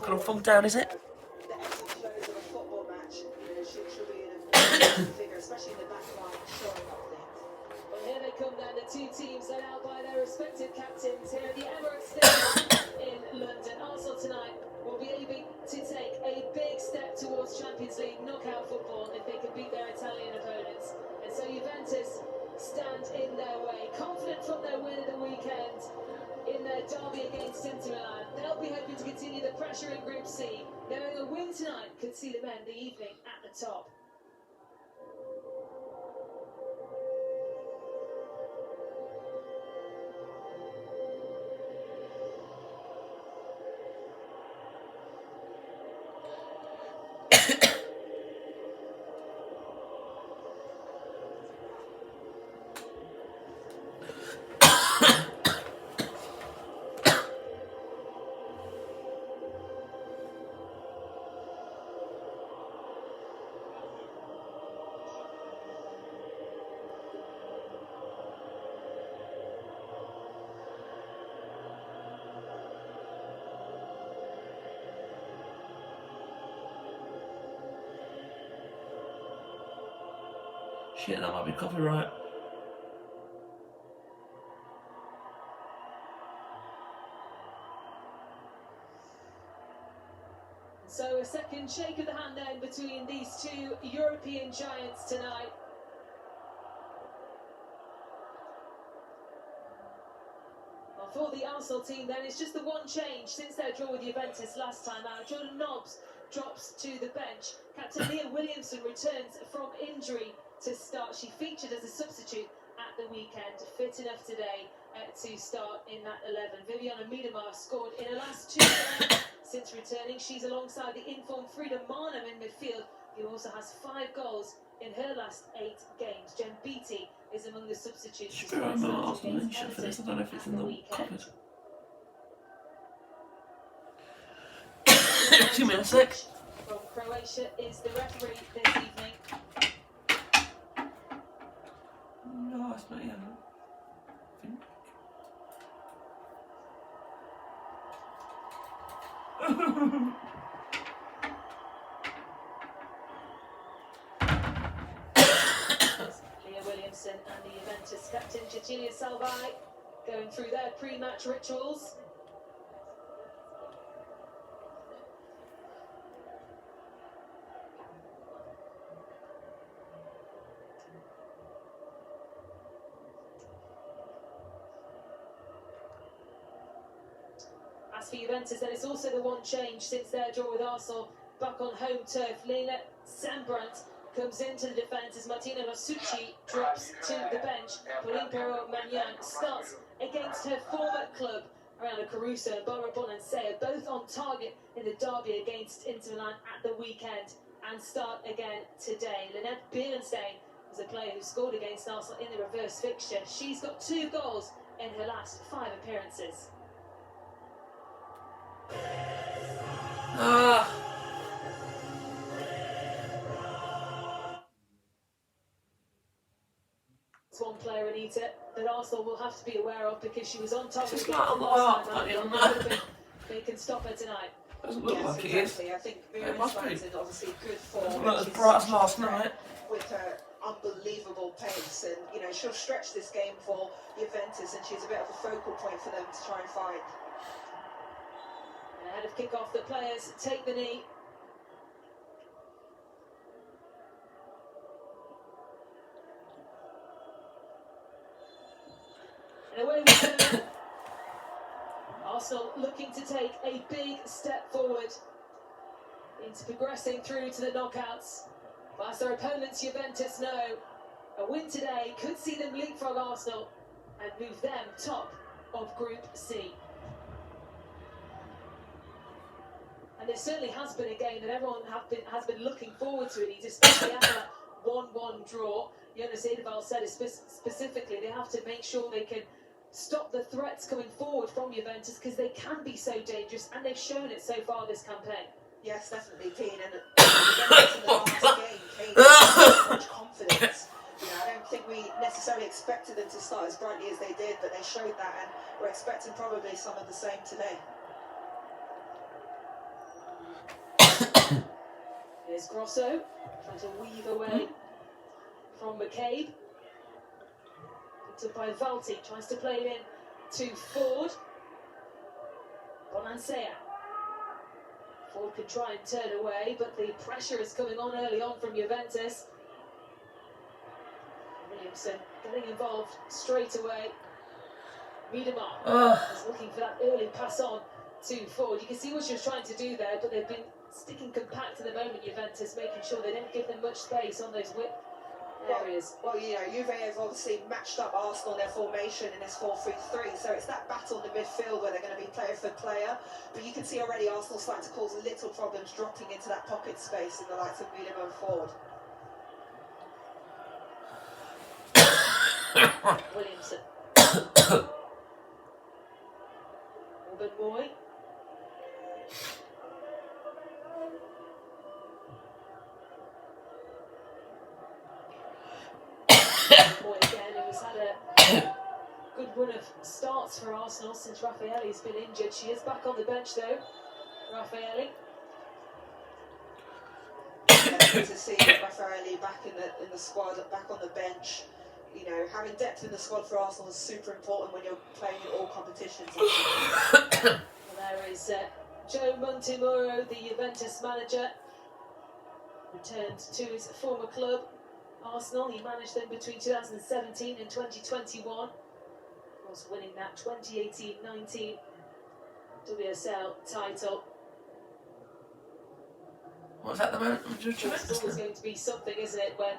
not going to fall down, is it? The ebbs and flows of a football match, she'll be in a figure, especially in the back line, showing up things. Well, here they come then, the two teams led out by their respective captains here at the Emirates Stadium in London. Arsenal tonight will be aiming to take a big step towards Champions League knockout football if they can beat their Italian opponents. And so Juventus stand in their way, confident from their win at the weekend in their derby against Inter Milan. They'll be hoping to continue the pressure in Group C, knowing a win tonight could see them end the evening at the top. Shit, that might be copyright. So a second shake of the hand then between these two European giants tonight. Well, for the Arsenal team then, it's just the one change since their draw with Juventus last time out. Jordan Nobbs drops to the bench. Captain Leah Williamson returns from injury to start. She featured as a substitute at the weekend, fit enough today to start in that 11. Viviana Miedemar scored in her last 2 games since returning. She's alongside the informed Frida Marnham in midfield, who also has 5 goals in her last 8 games. Jen Beattie is among the substitutes. Should be right now, Arsenal mention for this. I don't know if it's in the cupboard. Excuse me a sec. From Croatia is the referee this evening. No, it's not yet. Leah Williamson and the Juventus captain Cecilia Salvai going through their pre-match rituals. As for Juventus, then it's also the one change since their draw with Arsenal back on home turf. Lena Sembrant comes into the defence as Martina Rossucci drops to the bench. Pauline Perrault-Magnan starts against her former club. Ariana Caruso and Barbara Bonansea are both on target in the derby against Inter Milan at the weekend and start again today. Lynette Bielenstein was a player who scored against Arsenal in the reverse fixture. She's got 2 goals in her last 5 appearances. It's one player, Anita, that Arsenal will have to be aware of because she was on top of the game. They can stop her tonight. Doesn't look like it is. I think Miriam Span's in obviously good form. Doesn't look as bright as last night. With her unbelievable pace, and she'll stretch this game for Juventus, and she's a bit of a focal point for them to try and find. And ahead of kick-off, the players take the knee. And away we go. Arsenal looking to take a big step forward into progressing through to the knockouts. But as their opponents, Juventus, know a win today could see them leapfrog Arsenal and move them top of Group C. And there certainly has been a game that everyone has been looking forward to, and especially after that 1-1 draw. Jonas Edeval said specifically they have to make sure they can stop the threats coming forward from Juventus because they can be so dangerous, and they've shown it so far this campaign. Yes, definitely, Dean. And Juventus in the last game came with much confidence. I don't think we necessarily expected them to start as brightly as they did, but they showed that, and we're expecting probably some of the same today. Here's Grosso, trying to weave away from McCabe. Picked up by Valti, tries to play it in to Ford. Bonansea. Ford could try and turn away, but the pressure is coming on early on from Juventus. Williamson getting involved straight away. Miedemar is looking for that early pass on to Ford. You can see what she was trying to do there, but they've been sticking compact at the moment, Juventus, making sure they don't give them much space on those width areas. Well, you know, Juve have obviously matched up Arsenal in their formation in this 4-3-3, so it's that battle in the midfield where they're going to be player for player. But you can see already Arsenal starting to cause little problems dropping into that pocket space in the likes of Miedemar and Ford. Williamson. Robin Moy. Moy again, who's had a good run of starts for Arsenal since Raffaelli's been injured. She is back on the bench though, Raffaelli. To see Raffaelli back in the squad, back on the bench. You know, having depth in the squad for Arsenal is super important when you're playing in all competitions. Well, there is Joe Montemuro, the Juventus manager, returned to his former club, Arsenal. He managed them between 2017 and 2021. Of course, winning that 2018-19 UWCL title. What's that at the moment? It's always going to be something, isn't it, when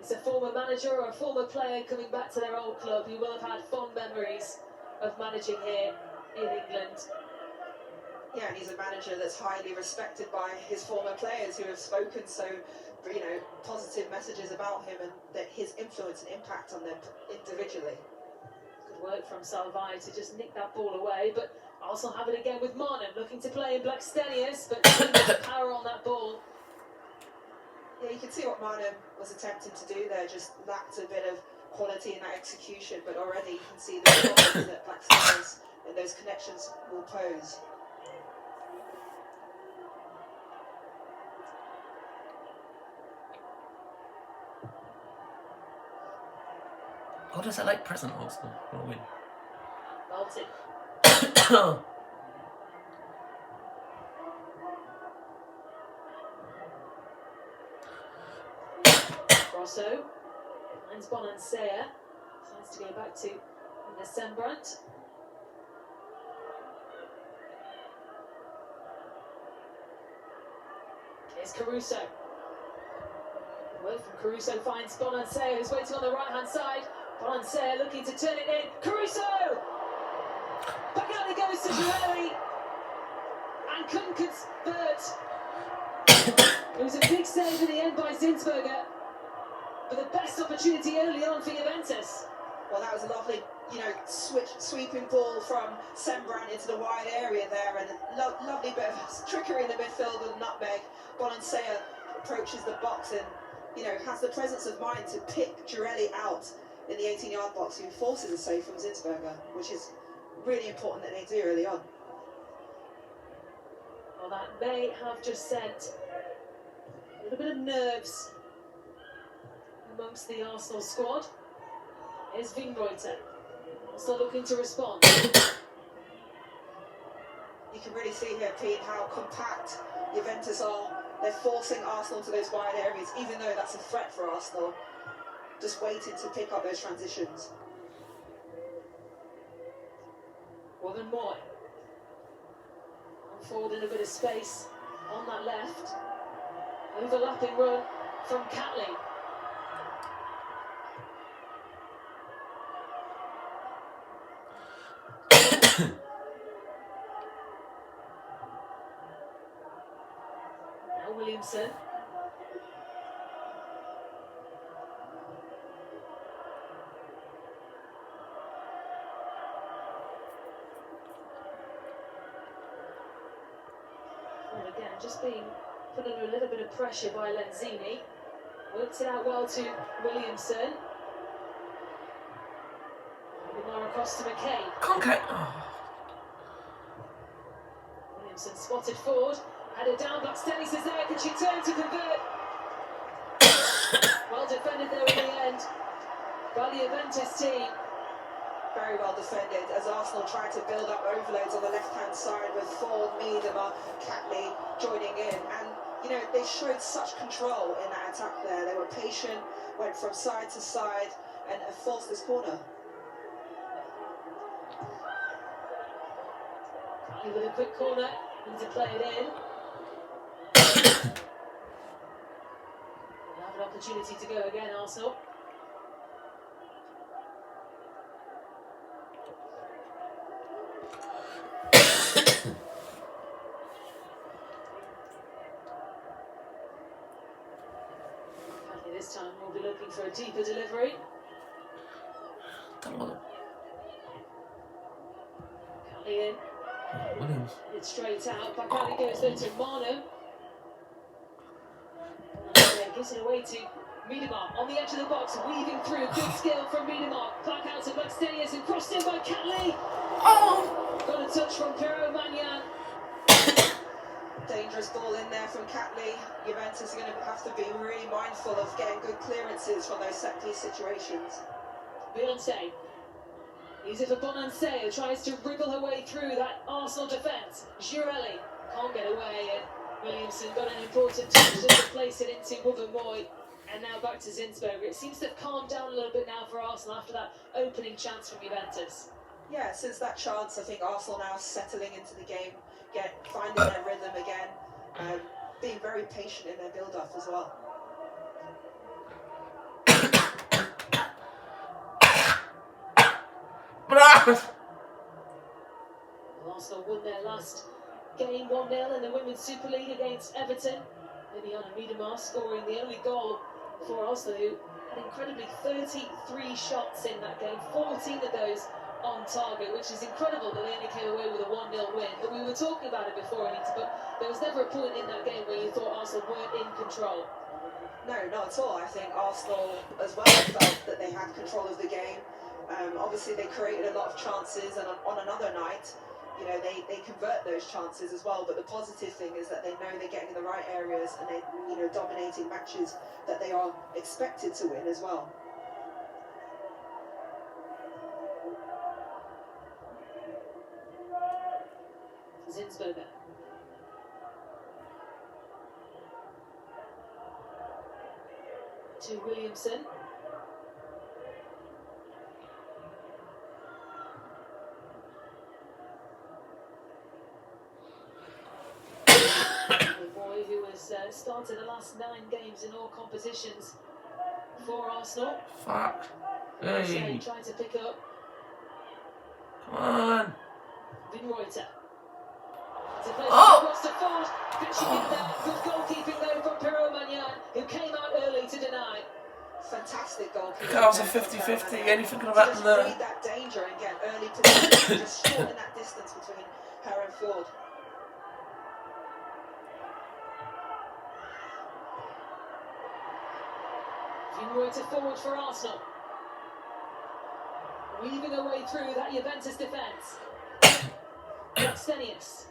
it's a former manager or a former player coming back to their old club who will have had fond memories of managing here in England. Yeah, and he's a manager that's highly respected by his former players who have spoken so, you know, positive messages about him and that his influence and impact on them individually. Good work from Salvai to just nick that ball away, but Arsenal have it again with Marnham looking to play in Blackstenius, but too much power on that ball. Yeah, you can see what Marnham was attempting to do there, just lacked a bit of quality in that execution, but already you can see the problems that Blackstenius and those connections will pose. What does that like present Arsenal will win? Baltic. Grosso finds Bonansea. Decides to go back to Sembrant. Here's Caruso. Work from Caruso finds Bonansea, who's waiting on the right-hand side. Bonansea looking to turn it in. Caruso! Back out it goes to Girelli. And couldn't convert. It was a big save in the end by Zinsberger. But the best opportunity early on for Juventus. Well, that was a lovely, you know, sweeping ball from Sembrant into the wide area there, and a lovely bit of trickery in the midfield with nutmeg. Bonansea approaches the box and, you know, has the presence of mind to pick Girelli out in the 18-yard box, who forces a save from Zinsberger, which is really important that they do early on. Well, that may have just sent a little bit of nerves amongst the Arsenal squad. Here's Vingreuter, also looking to respond. You can really see here, Pete, how compact Juventus are. They're forcing Arsenal to those wide areas, even though that's a threat for Arsenal. Just waiting to pick up those transitions. Robin Moy. Forward in a bit of space on that left. Overlapping run from Catley. Now Williamson. And again, just being put under a little bit of pressure by Lenzini. Works it out well to Williamson. Lamar across to McCabe. Concat. Oh. Williamson spotted forward, Had it down, but Stennis is there. Can she turn to convert? Well defended there in the end by the Juventus team. Very well defended as Arsenal tried to build up overloads on the left-hand side with Ford, Miedema, Catley joining in. And, you know, they showed such control in that attack there. They were patient, went from side to side and forced this corner. With a quick corner, need to play it in. We'll have an opportunity to go again, Arsenal. This time we'll be looking for a deeper delivery. Catley in. Williams. It's straight out. Back goes there to Manu. Gives it away to Miedema on the edge of the box, weaving through. Good skill from Miedema. Back out to Blackstenius and crossed in by Catley. Oh! Got a touch from Pero Magnan. Dangerous ball in there from Catley. Juventus are going to have to be really mindful of getting good clearances from those set-piece situations. Beyonce. Easy for Bonansea, who tries to wriggle her way through that Arsenal defence. Girelli can't get away, and Williamson got an important touch to place it into Wubben-Moy. And now back to Zinsberger. It seems to have calmed down a little bit now for Arsenal after that opening chance from Juventus. Yeah, since that chance, I think Arsenal now settling into the game, finding their rhythm again, being very patient in their build-up as well. Arsenal won their last game 1-0 in the Women's Super League against Everton. Liliana Miedema scoring the only goal for Arsenal, who had incredibly 33 shots in that game, 14 of those on target, which is incredible that they only came away with a 1-0 win. But we were talking about it before, Anita, but there was never a point in that game where you thought Arsenal weren't in control. No, not at all. I think Arsenal as well felt that they had control of the game. Obviously, they created a lot of chances, and on another night, you know, they convert those chances as well. But the positive thing is that they know they're getting in the right areas and they're, you know, dominating matches that they are expected to win as well. Zinsberger. To Williamson. The boy who has started the last 9 games in all competitions for Arsenal. Fuck. Hey. Trying to pick up. Come on. Vinreuter. Oh! Across to Ford. Finishing in there. Good goalkeeping there from Pero Magnan, who came out early to deny. Fantastic goalkeeping. That was a 50-50. Anything could have happened there. Just read that danger and get early position. Just shorten that distance between her and Ford. Vinreuter forward for Arsenal. Weaving her way through that Juventus defence. Blackstenius.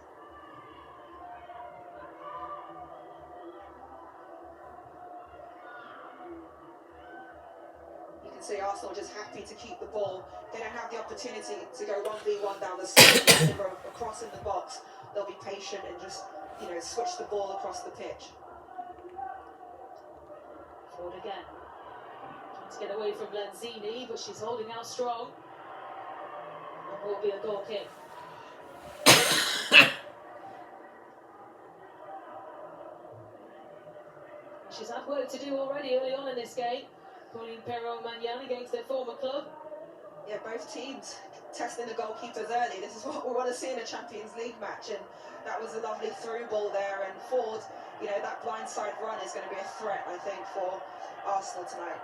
You can see Arsenal just happy to keep the ball. They don't have the opportunity to go 1v1 down the side or across in the box. They'll be patient and just, you know, switch the ball across the pitch. Ford again. Trying to get away from Lanzini, but she's holding out strong. And will be a goal kick. She's had work to do already early on in this game. Calling Pero Magnan against their former club. Yeah, both teams testing the goalkeepers early. This is what we want to see in a Champions League match, and that was a lovely through ball there. And Ford, you know, that blindside run is going to be a threat, I think, for Arsenal tonight.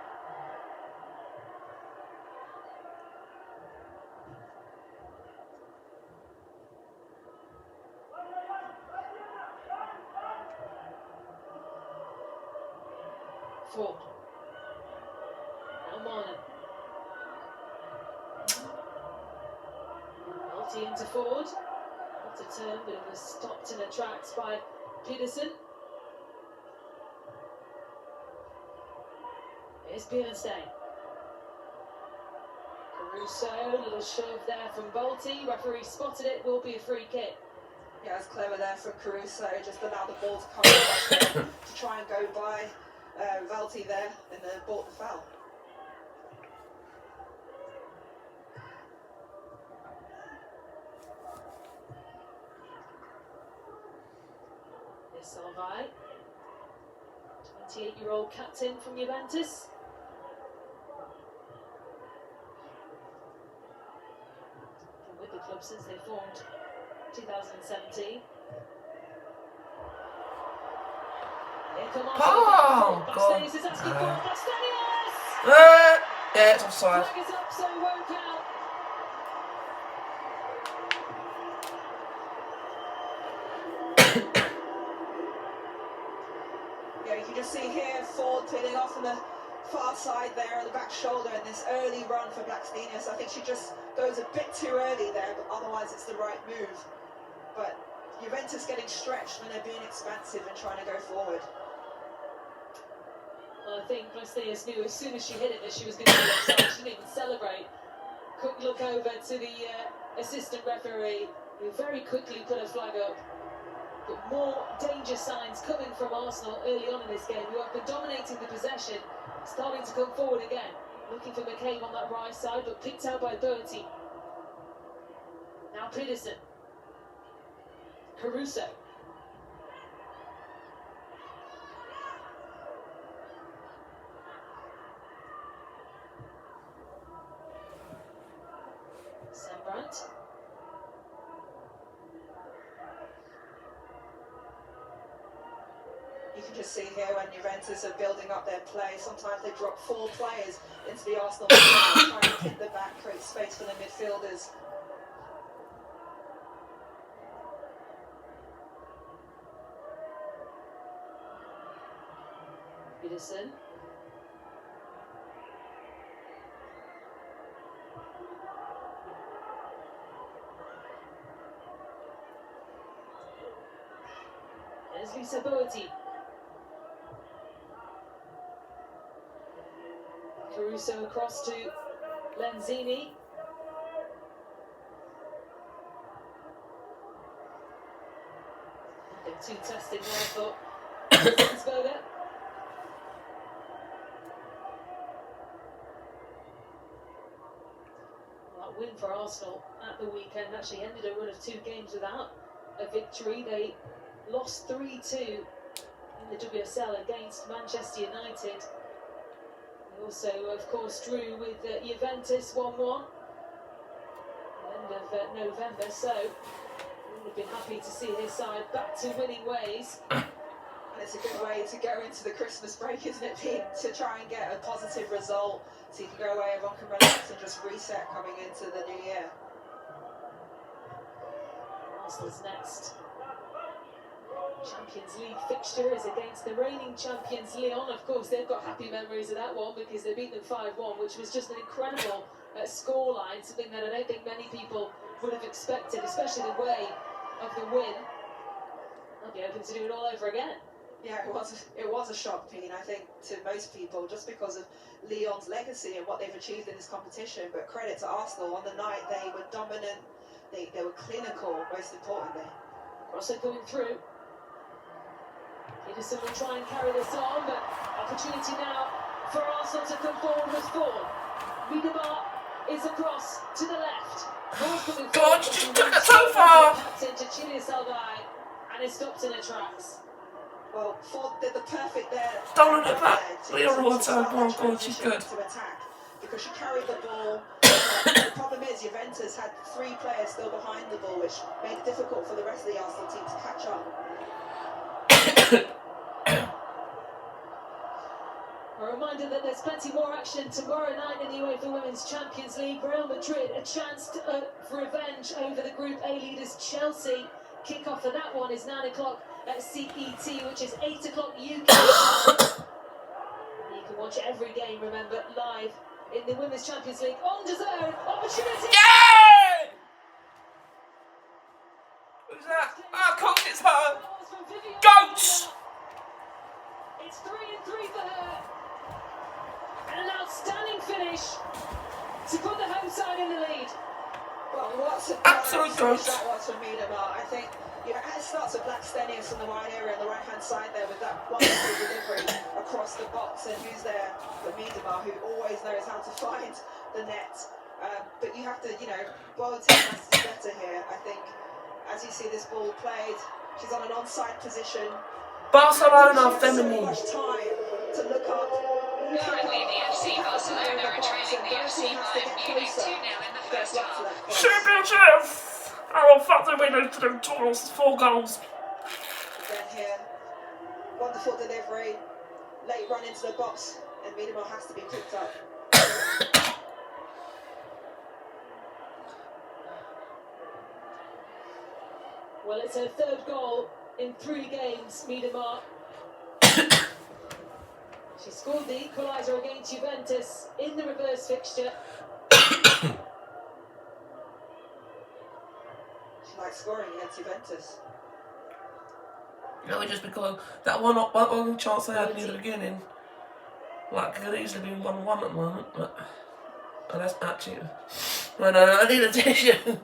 Ford. Now Marlon. Multi into Ford. Not a turn, but it was stopped in the tracks by Peterson. Here's Bielenstein. Caruso, little shove there from Balti. Referee spotted it, will be a free kick. Yeah, it's clever there from Caruso, just allow the ball to come across there to try and go by Valti there and then bought the foul. Here's Salvai, 28-year-old captain from Juventus. Been with the club since they formed 2017. Here come on. Oh, God. Backstage is asking for it. Backstage! Yeah, it's offside. Flag is up, so it won't count. Yeah, you can just see here Ford peeling off on the far side there on the back shoulder in this early run for Blackstenius. I think she just goes a bit too early there, but otherwise it's the right move. But Juventus getting stretched when they're being expansive and trying to go forward. Well, I think Blackstenius knew as soon as she hit it that she was going to be offside. She didn't even celebrate. Quick look over to the assistant referee, who very quickly put a flag up. But more danger signs coming from Arsenal early on in this game, who have been dominating the possession, starting to come forward again. Looking for McCabe on that right side, but picked out by Bertie. Now Peterson. Caruso. Sembrant. You can just see here when Juventus are building up their play, sometimes they drop 4 players into the Arsenal midfield, trying to hit the back, create space for the midfielders. Peterson. There's Lisa Bertie. Caruso across to Lenzini. Nothing too testing there for Salzburger. That win for Arsenal at the weekend actually ended a run of 2 games without a victory. They lost 3-2 in the UWCL against Manchester United. They also, of course, drew with Juventus 1-1 at the end of November, so we would have been happy to see his side back to winning ways. And it's a good way to go into the Christmas break, isn't it, Pete? To try and get a positive result, so you can go away, everyone can relax and just reset coming into the new year. Arsenal's next Champions League fixture is against the reigning champions Lyon. Of course, they've got happy memories of that one because they beat them 5-1, which was just an incredible scoreline, something that I don't think many people would have expected, especially the way of the win. I'll be open to do it all over again. Yeah, it was a shock, Pete, I think, to most people, just because of Lyon's legacy and what they've achieved in this competition. But credit to Arsenal, on the night they were dominant, they were clinical, most importantly. Rosso coming through. Peterson will try and carry this on, but opportunity now for Arsenal to come forward with 4. Wiedemar is across to the left. God, you just took it so far! Captain to Chile Salvai, and is stopped in her tracks. Well, Ford did the perfect there. Don't look at that. Leon Rosso, oh God, she's good. To attack, because she carried the ball. The problem is Juventus had 3 players still behind the ball, which made it difficult for the rest of the Arsenal team to catch up. A reminder that there's plenty more action tomorrow night in the UEFA Women's Champions League. Real Madrid, a chance for revenge over the Group A leaders Chelsea. Kick-off for that one is 9 o'clock at CET, which is 8 o'clock UK. You can watch every game, remember, live in the Women's Champions League on DAZN. Opportunity! Yeah! Who's that? Oh, coach, it's her! Go, God. That was for Miedemar. I think it starts with Black Stenius on the wide area on the right-hand side there with that wonderful delivery across the box, and who's there but Miedemar, who always knows how to find the net. But you have to, Boateng has to be better here. I think as you see this ball played, she's on an onside position. Barcelona feminine. So much time to look up. Currently, the FC Barcelona are trailing the FC Bayern Munich 2-0 in the first half. Championship! Oh, fuck the winner to the totals, 4 goals. Again here, wonderful delivery, late run into the box, and Miedemar has to be picked up. Well, it's her third goal in 3 games, Miedemar. She scored the equaliser against Juventus in the reverse fixture. She likes scoring against Juventus. Just because that one chance I had near the beginning, like, could easily be 1-1 at the moment, but that's actually when I need a tissue.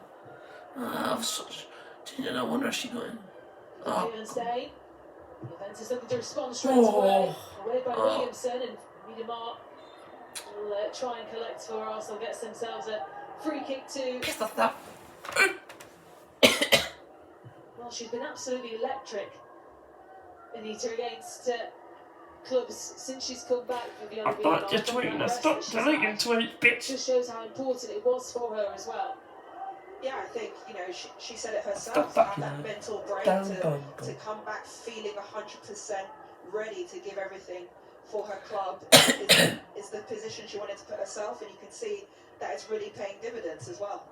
I wonder if she got in. Wednesday. Juventus looking to respond straight away. Away by Williamson, and Miedemar will try and collect for Arsenal. Gets themselves a free kick to. Pissed off that. Well, she's been absolutely electric, Anita, against clubs since she's come back for the I thought you're tweeting. Stop deleting tweets, bitch. Just shows how important it was for her as well. Yeah, I think, she said it herself, to have that mental break, to come back feeling 100% ready to give everything for her club is the position she wanted to put herself, and you can see that it's really paying dividends as well.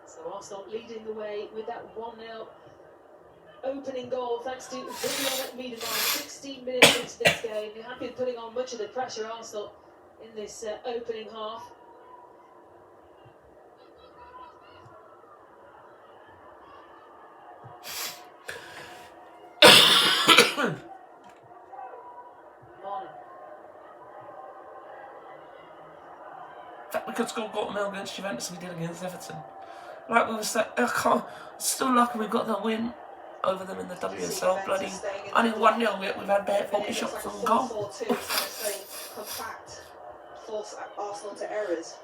So Arsenal leading the way with that 1-0 opening goal thanks to Vivian Miedemar. 16 minutes into this game. You're happy with putting on much of the pressure, Arsenal, in this opening half. We could score a goal against Juventus we did against Everton. Like we were saying, still lucky we got the win over them in the WSL. Bloody only 1-0, we've had bare 40 shots on goal. Compact, force Arsenal to errors.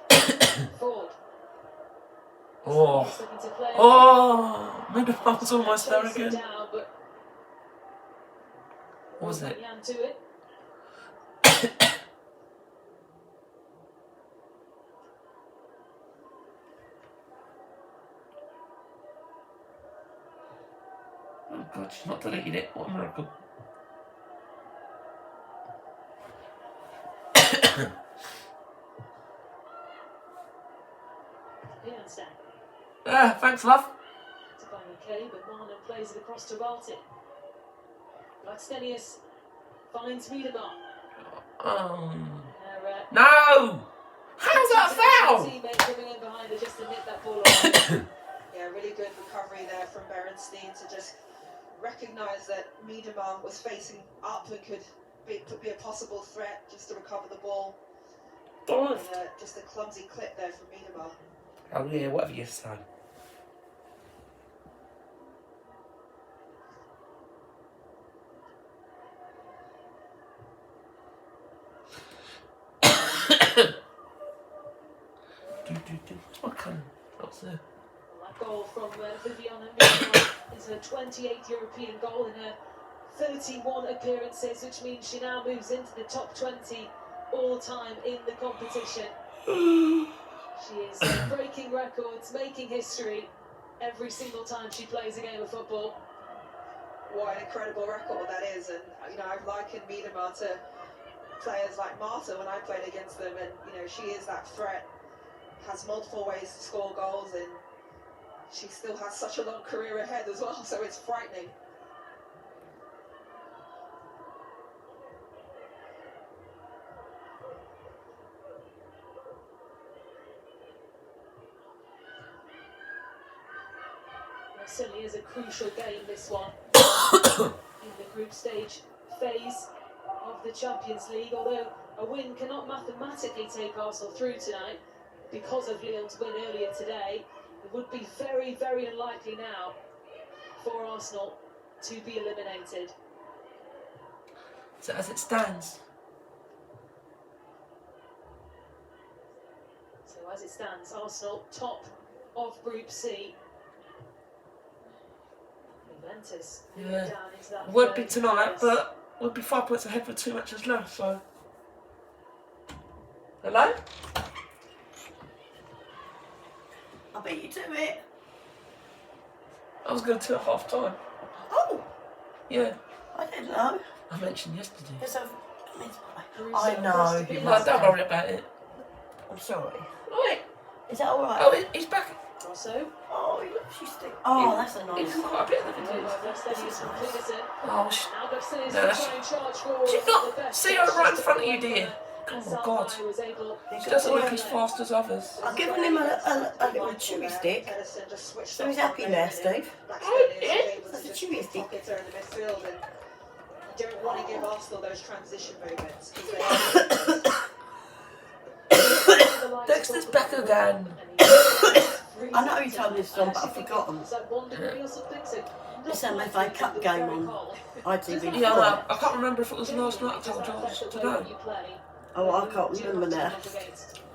Miedemar was almost there again. What was it? Oh God, she's not deleted it. What a miracle. Thanks, love. Okay, but Marlon plays it across to Barty. Black Stenius finds Miedemar. No! How's that a foul? Teammate coming in behind her just to nip that ball away. Yeah, really good recovery there from Berenstein to just recognise that Miedemar was facing up and could be a possible threat just to recover the ball. And, just a clumsy clip there from Miedemar. Oh yeah, whatever you say. What kind of what's there? That goal from Vivian Miedemar is her 28th European goal in her 31 appearances, which means she now moves into the top 20 all-time in the competition. She is breaking records, making history every single time she plays a game of football. What an incredible record that is, and I've likened Miedemar to players like Marta when I played against them, and she is that threat, has multiple ways to score goals, and she still has such a long career ahead as well, so it's frightening. It certainly is a crucial game, this one, in the group stage phase of the Champions League, although a win cannot mathematically take Arsenal through tonight because of Lyon's win earlier today. It would be very, very unlikely now for Arsenal to be eliminated. So as it stands, As it stands, Arsenal top of Group C. Juventus moving yeah, down into that would be third tonight, place. but we'll be 5 points ahead with 2 matches left. So, hello? I beat you to it. I was going to at half time. Oh, Yeah, I didn't know. I mentioned yesterday. There's a Caruso I across know, to you No, must don't have. worry about it. I'm sorry. Wait. Is that all right? Oh, he's back. Also, Oh, he looks you stick. Oh, that's a He's nice. quite a bit of the videos. Oh, now Gustavo is no, that's- trying charge for Did you the not best see her right in touches front of to you, the dear? corner, Oh and my God. Salvai was able She doesn't look as fast as others. I've given him a little chewy stick. So he's happy now, Steve. That's a chewy stick. You don't want to give Arsenal those transition moments because they are Dexter's back again. I know he told me this one, but I've forgotten. It's an FA Cup game on ITV4. Yeah, no, I can't remember if it was last night I told you it was today. Oh, I can't remember now.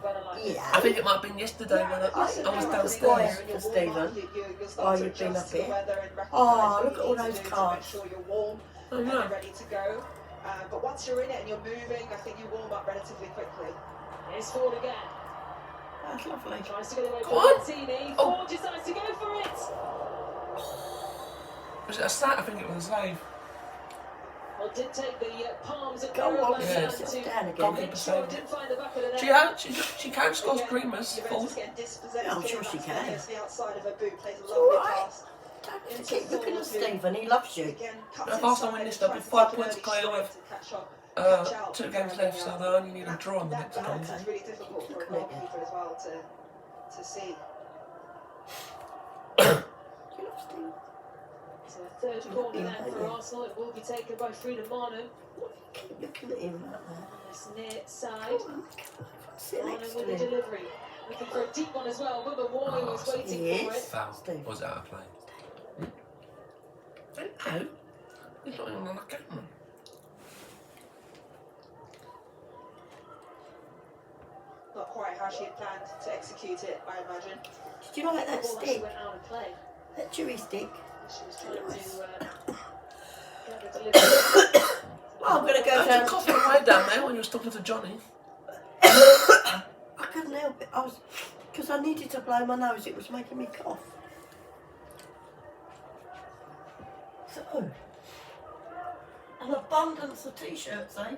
I Yeah. think it might have been yesterday when I was downstairs. For Stephen. Oh, you've been up here. Oh, look at all those cards. Make sure you're warm Oh, and yeah. ready to go. But once you're in it and you're moving, I think you warm up relatively quickly. Here's Ford again. That's lovely. Tries to get away Go from on. Mancini. Oh. Ford decides to go for it. Was it a save? I think it was a save. Well, did take the palms of Go on, Yeah. sit down again. Goalkeeper Sure, saved didn't it. find the back of the net. She can score screamers. Juventus getting dispossessed. I'm sure she can. Against the outside of her boot, plays a It's lovely all right. pass. Don't have to keep looking at Stephen, he loves you. Again, cuts If Arsenal inside, win this, tries they'll be to 5 take an points early clear stride with to catch out 2 games left, so they only need a draw on the next That game. balance is really difficult for a goalkeeper as well to see. You love Stephen. So a third corner then for Arsenal. It will be taken by Frida Marno Keep looking at him like that. on this near side. Come on, sit Marno next to with a him. delivery. Looking for a deep one as well. Wilbur Warming was waiting for Yes. it. Foul. Steve. Was out of play. Hello? He's not even on the camera. Not quite how she had planned to execute it, I imagine. Did you like that The ball actually stick? went out of play. That chewy stick? She was trying Nice. to get the delivery. Well, I'm going to go Don't you down. cough away down there when you was talking to Johnny? I couldn't help it. Because I needed to blow my nose. It was making me cough. So, an abundance of t-shirts, eh?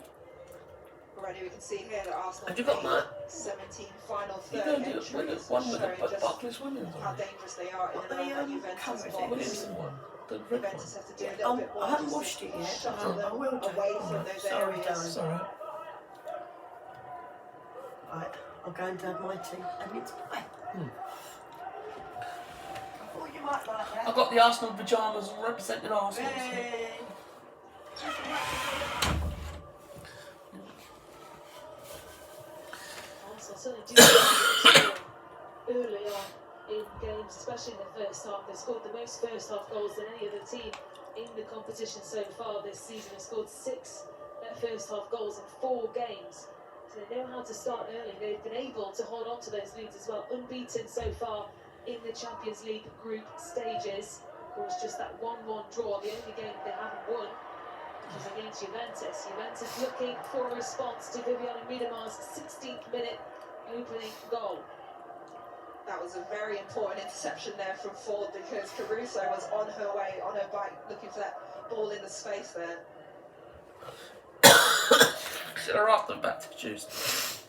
Already we can see here that Arsenal Have you got mine? 17 final You third don't do entries, one with the showing just Barclays Williams how on. dangerous they are in What and the, around that Juventus colour is it? box. Williamson one. The red one. Juventus have to do a little bit more I haven't just washed to it yet. shuttle I them will do. away from those Sorry, areas. darling. It's alright. Right, I'm going to have my tea. And it's pie. I thought you might like that. I got the Arsenal pyjamas representing Arsenal. So. Hey. Arsenal certainly do score early on in games, especially in the first half. They scored the most first half goals than any other team in the competition so far this season. They scored 6 first half goals in 4 games. So they know how to start early. They've been able to hold on to those leads as well. Unbeaten so far in the Champions League group stages. Of course, just that 1-1 draw, the only game they haven't won, which is against Juventus. Juventus looking for a response to Viviana Miedema's 16th minute opening goal. That was a very important interception there from Ford because Caruso was on her way, on her bike, looking for that ball in the space there. Should have wrapped them back to Tuesday.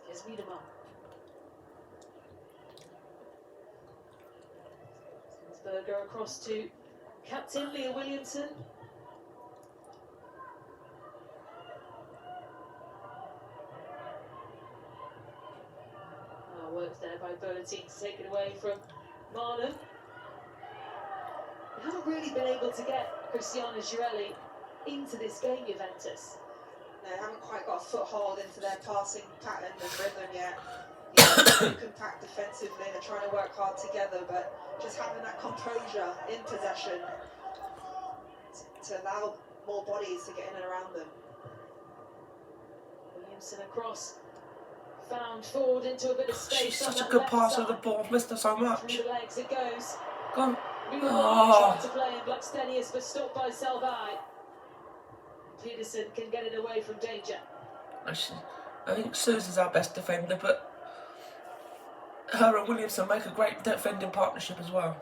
Here's Miedema. Berger across to captain Leah Williamson. Worked there by Bertine to take it away from Marlon. They haven't really been able to get Cristiano Girelli into this game, Juventus. No, they haven't quite got a foothold into their passing pattern and rhythm yet. They're compact defensively, they're trying to work hard together, but just having that composure in possession to allow more bodies to get in and around them. Williamson across, found forward into a bit of space. She's such a good passer of the ball. I've missed her so much. Through the legs it goes. Go on. Tried to play in Blackstenius, but stopped by Salvai. Peterson can get it away from danger. I think Susan's our best defender, but her and Williamson make a great defending partnership as well.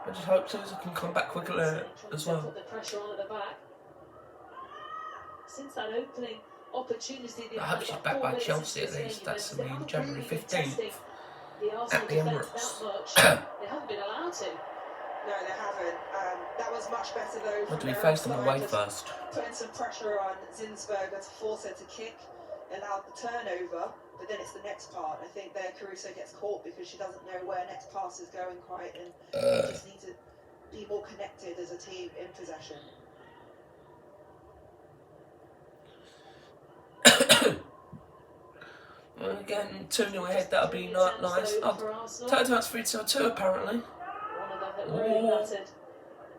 I just hope Susan can come back quickly as well. Put the pressure on at the back. Since that opening opportunity, I hope she's back by Chelsea at least. That's January 15th at the Emirates. They haven't been allowed to. No, they haven't. That was much better though. What do we face them away first? Putting some pressure on Zinsberger to force her to kick, allowed the turnover, but then it's the next part. I think there Caruso gets caught because she doesn't know where next pass is going quite, and they just need to be more connected as a team in possession. Well, again, 2-0 ahead, that'll be not nice. Total it's 3-2 apparently. One of them that really mattered.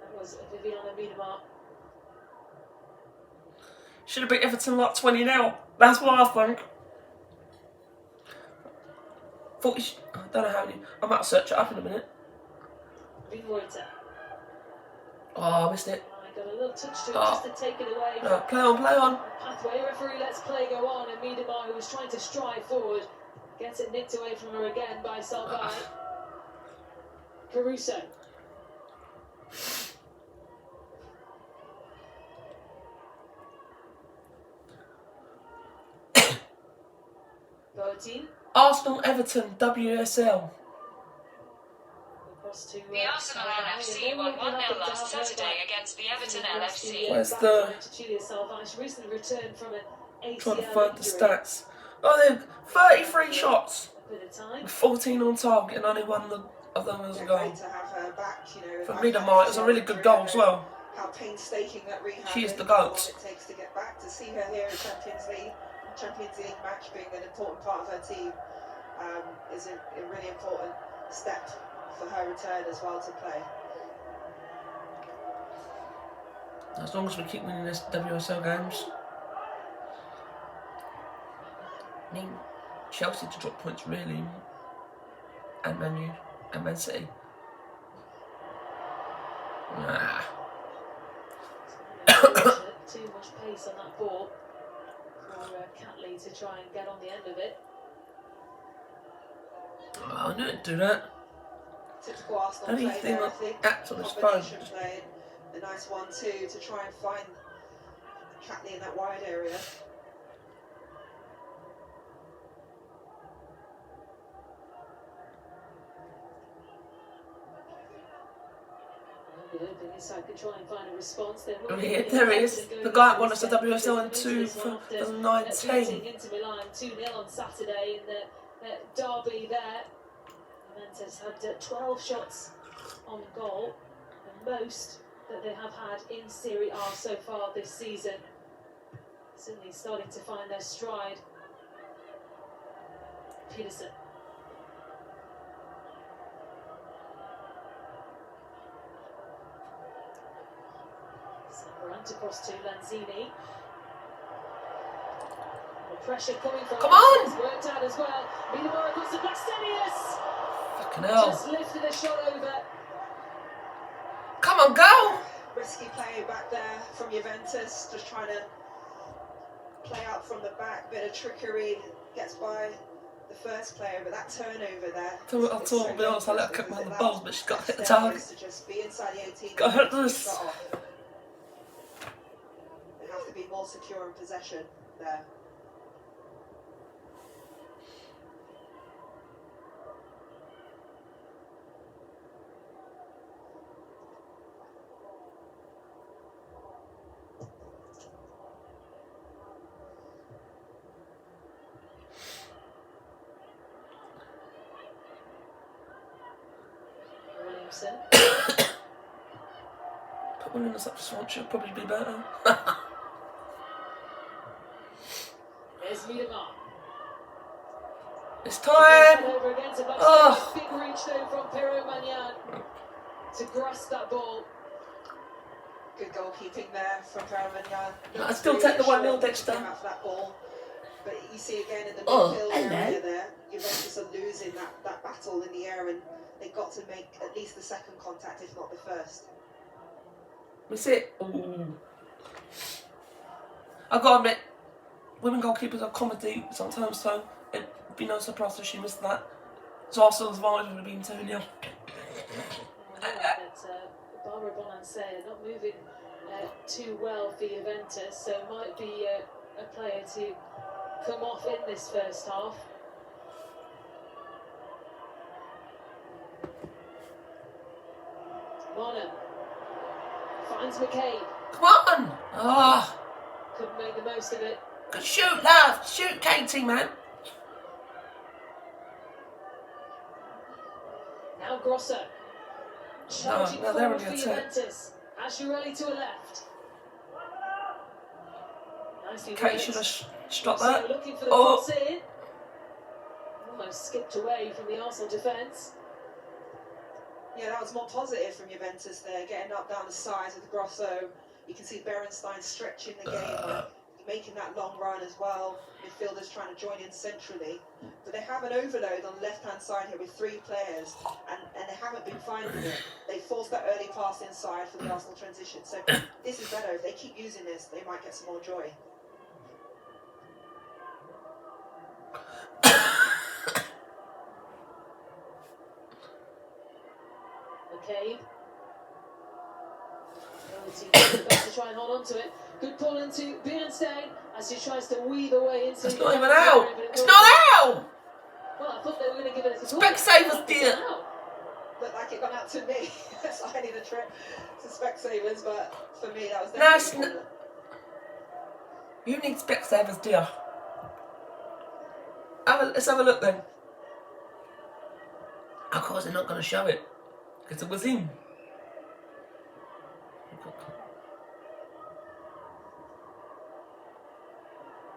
That was Viviana Miedemar. Should have beat Everton like 20-0. That's what I think. 40. I don't know how many. I might search it up in a minute. Ringwaiter. Oh, I missed it. I got a little touch to it just to take it away. No, play on, play on. Pathway, referee lets play go on, and Miedemar, who was trying to stride forward, gets it nicked away from her again by Salvai. Caruso. Bertine. Arsenal, Everton, WSL. Across to, The Arsenal LFC won 1-0 last Saturday against the Everton LFC. Where's the... Julia Salvai. She recently returned from an ACL Trying to find the injury. stats. Oh, they've 33 shots. A bit of time. 14 on target and only one of them was a goal. Great to have her back, you know. For Miedemar, it was a really good goal as well. How painstaking that rehab She is the and goat. how long it takes to get back. To see her here in Champions League match being an important part of her team is a really important step for her return as well to play. As long as we keep winning this WSL games. I mean, Chelsea to drop points really, and Man U and Man City. Nah. Too much pace on that ball for Catley to try and get on the end of it. Oh, I knew it'd do that. Typical Arsenal Only play thing there, I I think. acts on his phone. Combination play, a nice 1-2 to try and find Catley in that wide area. Inside could try and find a response. Oh, yeah, there he is. The guy that won us the WSL in 2019. Into Milan 2-0 on Saturday in the derby there. Juventus had 12 shots on goal, the most that they have had in Serie A so far this season. Certainly starting to find their stride. Peterson. Sambrant across to Lanzini. The pressure coming from... Come on! It's worked out as well. Miedemar across to Blackstenius. Fucking hell. Just lifted a shot over. Come on, go! Risky play back there from Juventus, just trying to play out from the back, bit of trickery, gets by the first player, but that turnover there. I thought, to be honest, I let her kick behind the balls, but she's got to hit the target. To just be inside the 18. Got to hit this. They have to be more secure in possession there. Williamson. Put Williams up front should probably be better. There's Miedemar. It's time! Over again to Oh. big reach though from Pero Magnan to grasp that ball. Good goalkeeping there from Paramagnan. I still take the 1-0 Dexter. For that ball. But you see again in the Oh, midfield hello. area there, Juventus are losing that battle in the air, and they got to make at least the second contact, if not the first. That's it. Ooh. I've got to admit, women goalkeepers are comedy sometimes, so it'd be no surprise if she missed that. So Arsenal's advantage would have been 2-0. Barbara Bonansea not moving too well for Juventus, so might be a player to come off in this first half. Mona finds McCabe. Come on! Ah, Couldn't make the most of it. good shoot, love. Shoot, Katie, man. Now Grosso. Charging no, they're forward on for the attack. Juventus. Asciarelli to her left. Nicely Katie worked. should have stopped So that. looking for the Oh. cross in. Almost skipped away from the Arsenal defence. Yeah, that was more positive from Juventus there, getting up down the sides with Grosso. You can see Berenstein stretching the game, making that long run as well. Midfielders trying to join in centrally. But they have an overload on the left-hand side here with 3 players, and they haven't been finding it. They forced that early pass inside for the Arsenal transition. So this is better. If they keep using this, they might get some more joy. McCabe. Best to try and hold on to it. Good pull into Bernstein as she tries to weave her way into It's the not even area, out. but it It's goes- not out! Well, I thought they were going to give it a goal. Specsavers, dear. Looked like it got out to me. So I need a trip to Specsavers, but for me that was No, it's definitely You need Specsavers, dear. Let's have a look then. Of course, they're not going to show it because it was in.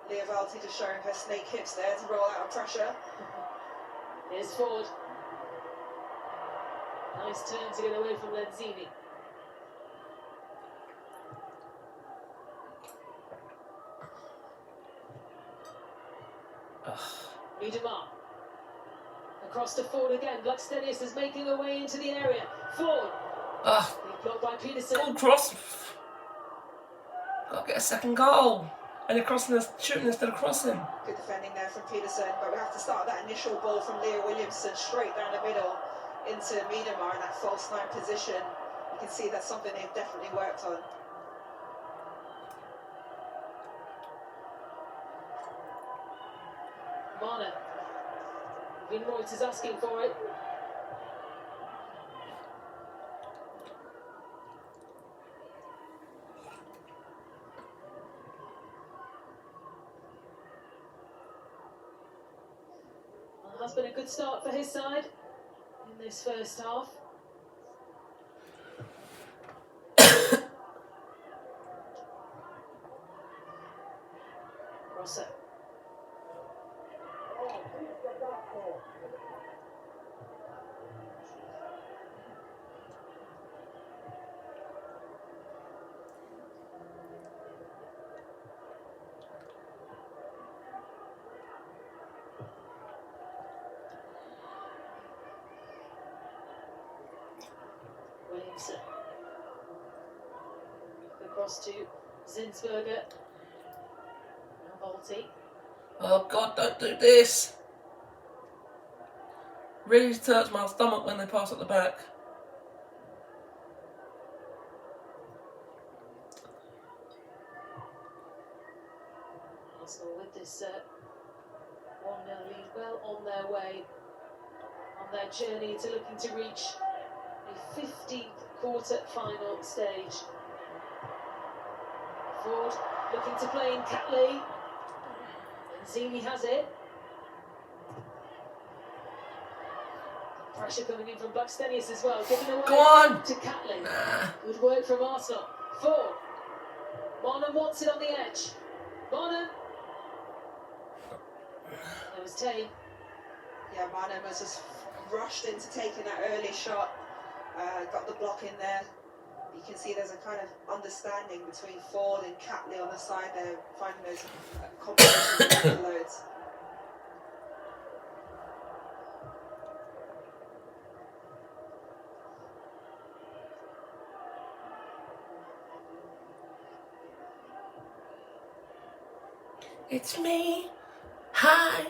Leah Valti just showing her snake hips there to roll out of pressure. Here's Ford. Nice turn to get away from Lenzini. Miedemar. Across to Ford again. Blackstenius is making her way into the area. Ford. Being blocked by Peterson. Goal cross. Got to get a second goal. And they're shooting instead of crossing. Good defending there from Peterson, but we have to start that initial ball from Leah Williamson straight down the middle into Miedemar in that false 9 position. You can see that's something they've definitely worked on. Mana. Vinroyd is asking for it. Well, has been a good start for his side in this first half. Rosso. Williamson. Across to Zinsberger. Now Volti. Oh God, don't do this. Really hurts my stomach when they pass at the back. Arsenal with this 1-0 lead, well on their way, on their journey to looking to reach a 15th quarter-final stage. Ford looking to play in Catley. Zini has it. Pressure coming in from Blackstenius as well. Giving away Go on. to Catlin. Nah. Good work from Arsenal. Ford. Monham wants it on the edge. Monham. There was Tay. Yeah, Monham has just rushed into taking that early shot. Got the block in there. You can see there's a kind of understanding between Ford and Catley on the side there, finding those combinations of loads. It's me. Hi.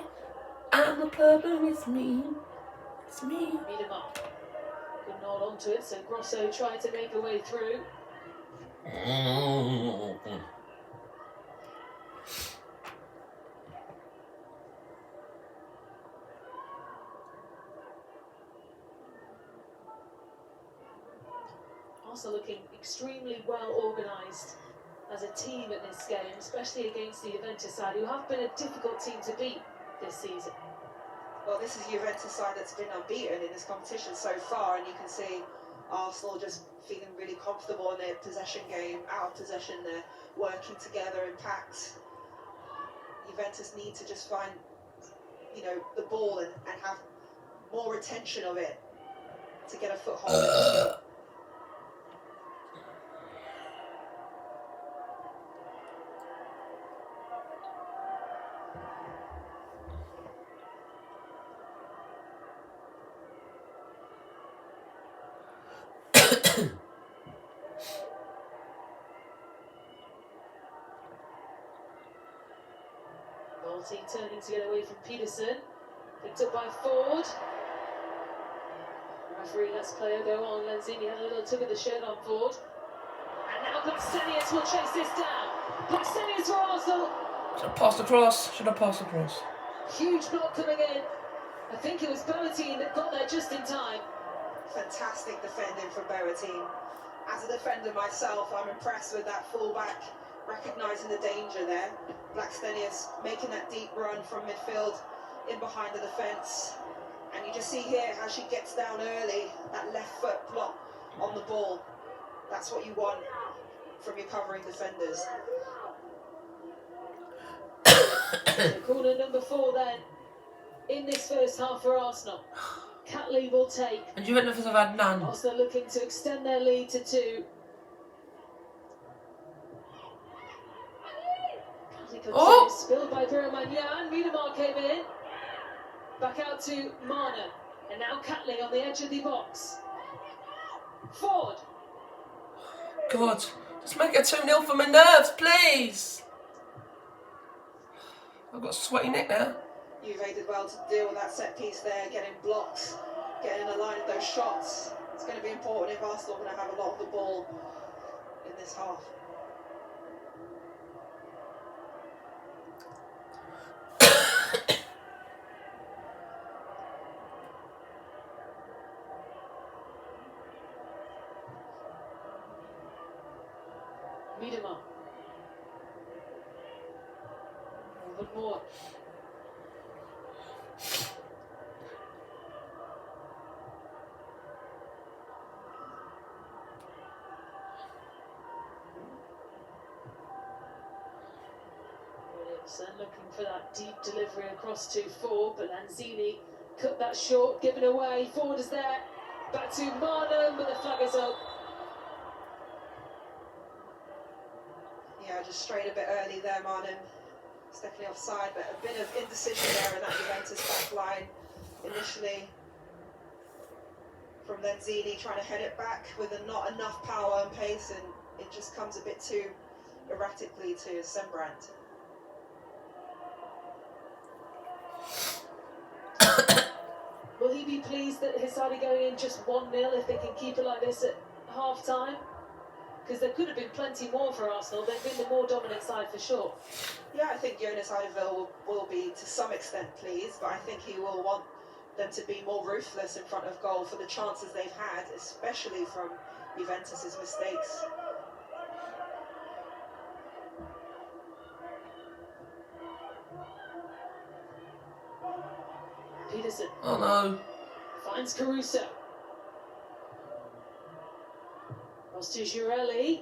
I'm the problem. It's me. It's me. Miedema. Couldn't hold on to it, so Grosso tried to make a way through. Arsenal looking extremely well organised as a team at this game, especially against the Juventus side, who have been a difficult team to beat this season. Well, this is Juventus side that's been unbeaten in this competition so far, and you can see Arsenal just feeling really comfortable in their possession game, out of possession, they're working together in packs. Juventus need to just find, you know, the ball and have more retention of it to get a foothold. Team turning to get away from Peterson. Picked up by Ford. Referee lets player go on. Lenzini had a little tug of the shirt on Ford. And now Blackstenius will chase this down. Blackstenius for Arsenal. Should have passed across. Should have passed across. Huge block coming in. I think it was Boateng that got there just in time. Fantastic defending from Boateng. As a defender myself, I'm impressed with that fullback recognising the danger there. Blackstenius making that deep run from midfield in behind the defence. And you just see here how she gets down early, that left foot block on the ball. That's what you want from your covering defenders. So corner number 4 then, in this first half for Arsenal. Catley will take. And Juventus have had none. Arsenal looking to extend their lead to 2. Oh! Spilled by Piramagnan. Miedema came in. Back out to Marner. And now Catley on the edge of the box. Ford. God, just make it 2-0 for my nerves, please. I've got a sweaty neck now. Juve did well to deal with that set piece there, getting blocks, getting in the line of those shots. It's going to be important if Arsenal are going to have a lot of the ball in this half. Miedema. One more. Williamson looking for that deep delivery across to Ford, but Lanzini cut that short, given away. Ford is there. Back to Marnham, but the flag is up. Yeah, just strayed a bit early there, Marnham. It's definitely offside, but a bit of indecision there in that Juventus back line initially. From Lenzini trying to head it back with not enough power and pace, and it just comes a bit too erratically to Sembrant. Will he be pleased that his side are going in just 1-0 if they can keep it like this at half-time? Because there could have been plenty more for Arsenal. They've been the more dominant side for sure. Yeah, I think Jonas Eidevall will be to some extent pleased, but I think he will want them to be more ruthless in front of goal for the chances they've had, especially from Juventus' mistakes. Peterson. Oh no. Finds Caruso. Goes to Girelli.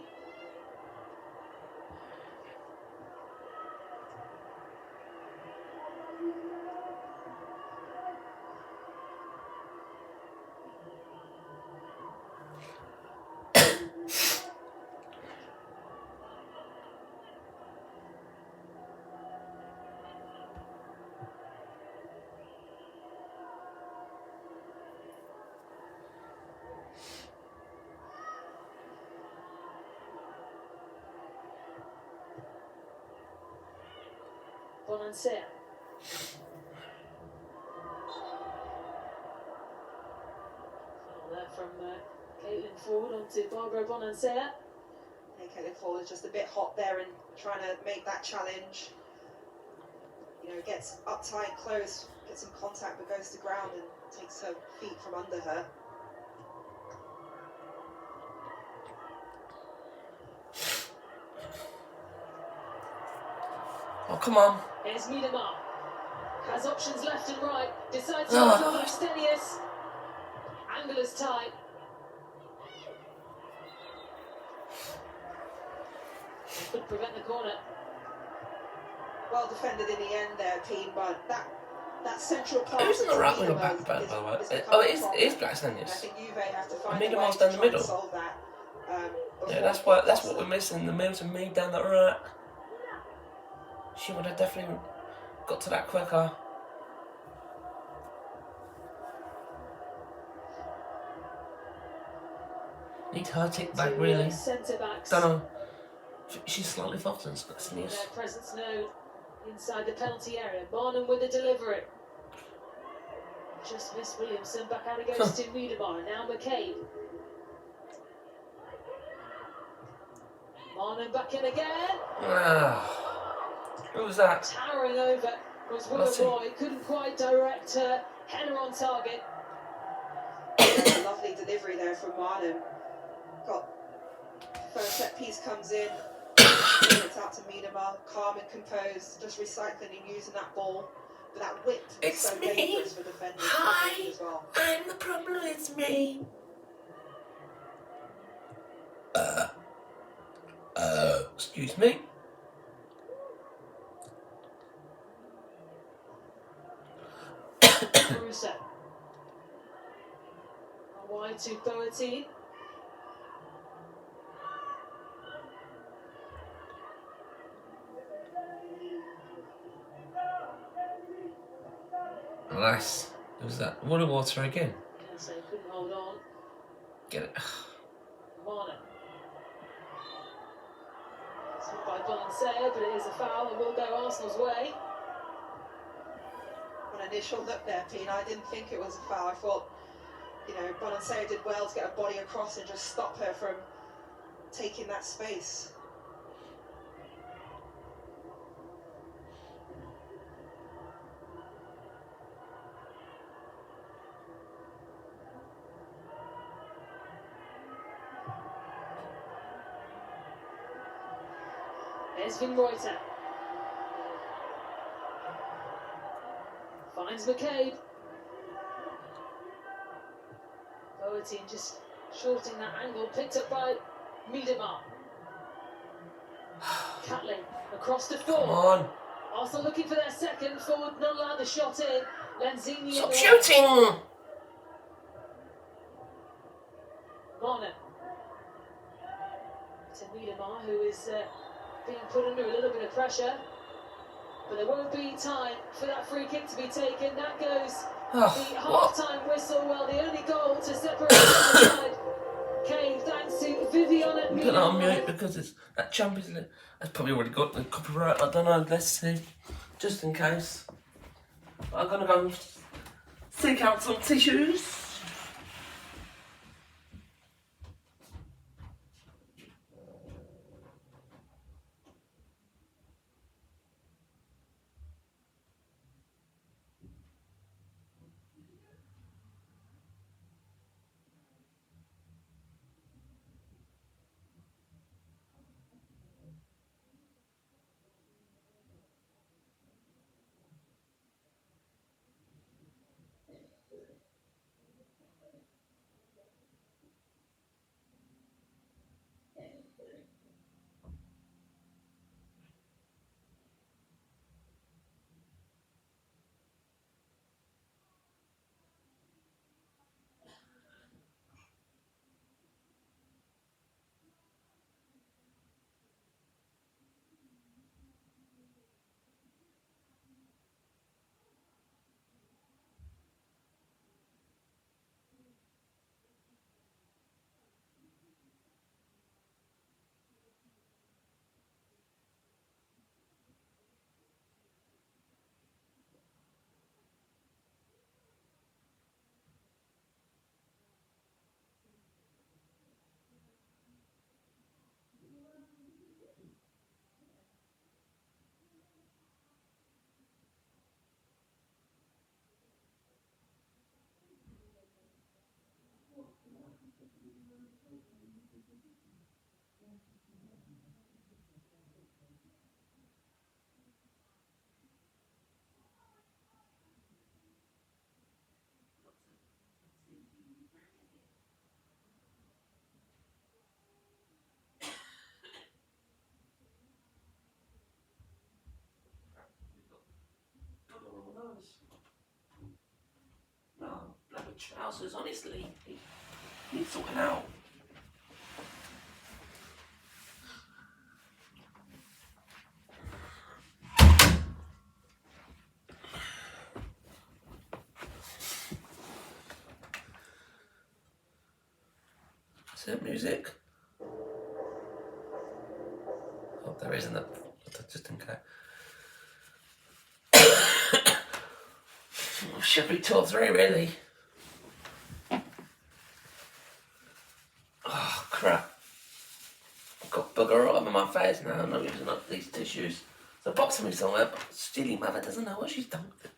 Bonansea. There from Caitlin Ford onto Barbara Bonansea. Yeah, Caitlin Ford is just a bit hot there and trying to make that challenge. You know, gets up tight, close, gets some contact, but goes to ground and takes her feet from under her. Oh, come on. Here's Miedemar. Has options left and right. Decides to go for Stenius. Angle is tight. Could prevent the corner. Well defended in the end there, team, but that central pass. Who's in the right wing or back, by the way? Oh, it is Black I Stenius. think Juve have to find a way Miedemar's to down the try and middle. solve that. Yeah, that's what we're missing. The moves of me down the right. She would have definitely got to that quicker. Need her tick back really. Centre backs. Don't know. She's slightly faster than Stenius. Their presence known inside the penalty area. Barnum with the delivery. Just missed Williamson. Back out it goes to Miedemar. Now McCabe. Barnum back in again. Who was that? Towering over was Willow-Roy. Couldn't quite direct her. Header on target. A lovely delivery there from Barnum. Got first set piece comes in. It's out to Miedemar, calm and composed, just recycling and using that ball. But that whip is so dangerous for defenders as well. I'm the problem, it's me. Excuse me. Caruso. Wide to Boateng. Alas, it was that water again. Kelsey couldn't hold on. Get it. Varner. It's hit by Bonansea, but it is a foul and will go Arsenal's way. On initial look there, Pina, I didn't think it was a foul. I thought, you know, Bonansea did well to get a body across and just stop her from taking that space. There's Van Reuter. Finds McCabe. Boateng just shorting that angle, picked up by Miedemar. Catlin across to Ford. Come on. Arsenal looking for their second. Ford not allowed the shot in. Lanzini. Stop shooting! Varner. To Miedemar, who is being put under a little bit of pressure. But there won't be time for that free kick to be taken. That goes the half-time whistle. Well, the only goal to separate the side came thanks to Viviana I'm putting that on mute because it's that Champions League. That's probably already got the copyright. I don't know. Let's see, just in case. I'm gonna go and seek out some tissues. trousers, honestly. Need sorting out. Is there music? Oh, there isn't. Just in case. Should be 2 or 3, really. Oh, crap. I've got bugger all over my face now. I'm not using up these tissues. There's a box of me somewhere, but silly mother doesn't know what she's done with it.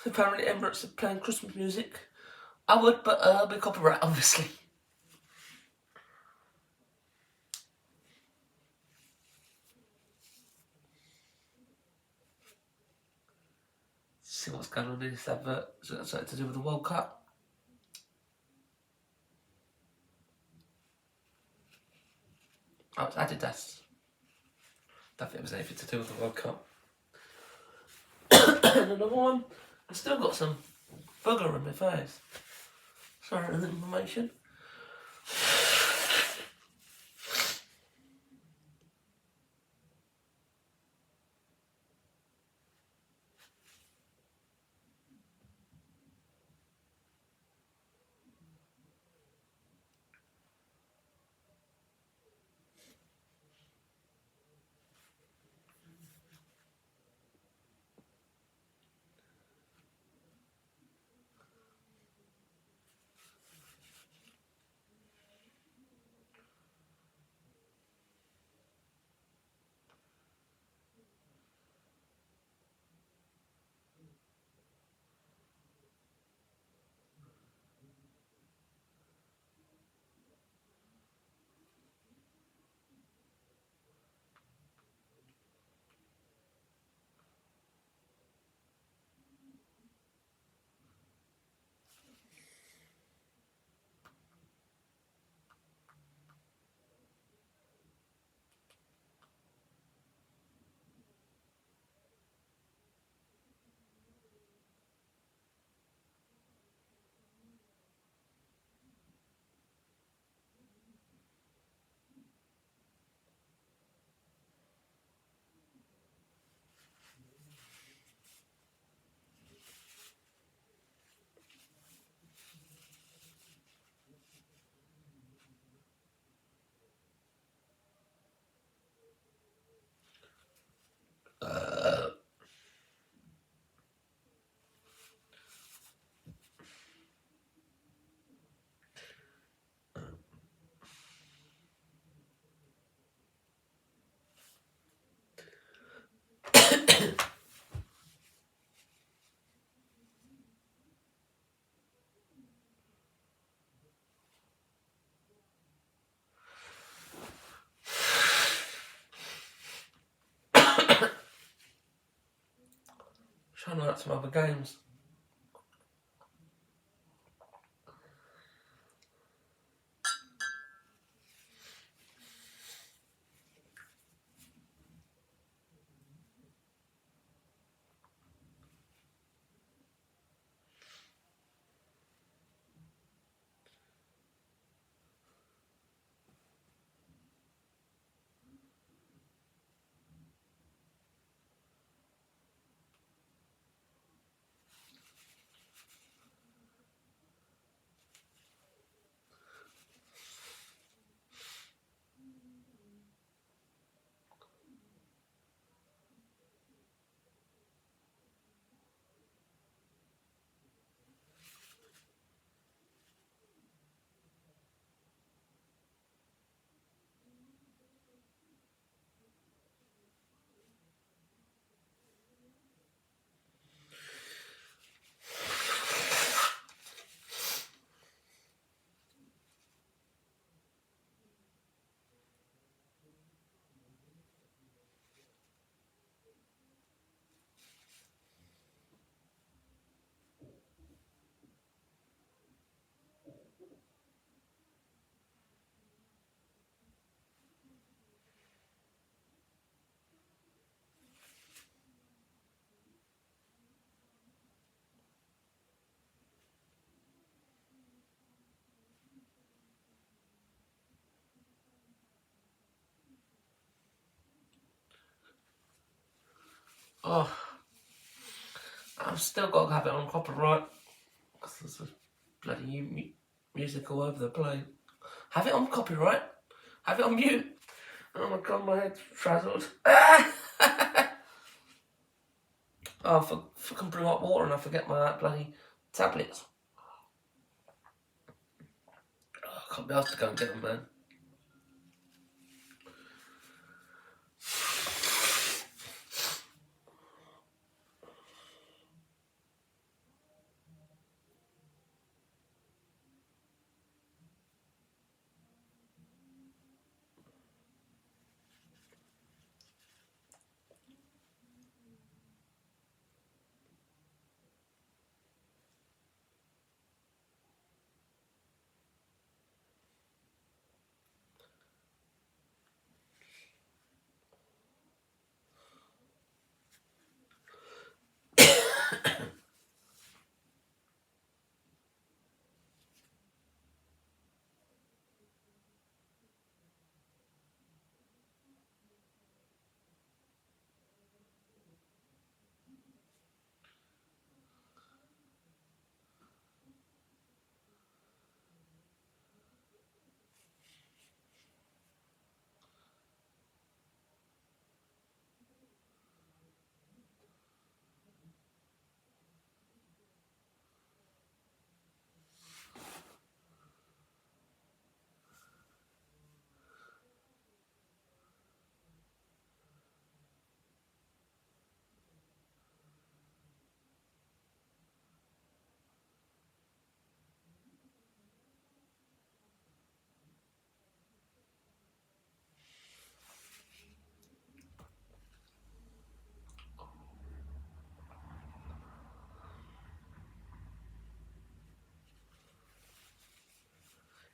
Apparently Emirates are playing Christmas music. I would, but be copyright, obviously. See what's going on in this advert. Is that something to do with the World Cup? Oh, it's Adidas. Don't think it was anything to do with the World Cup. And another one. I still got some bugger on my face. Sorry, the information. Trying to like some other games. Oh, I've still got to have it on copyright. Because there's bloody music all over the place. Have it on copyright. Have it on mute. Oh my god, my head's frazzled. Oh, I fucking bring up water and I forget my bloody tablets. Oh, I can't be asked to go and get them, man.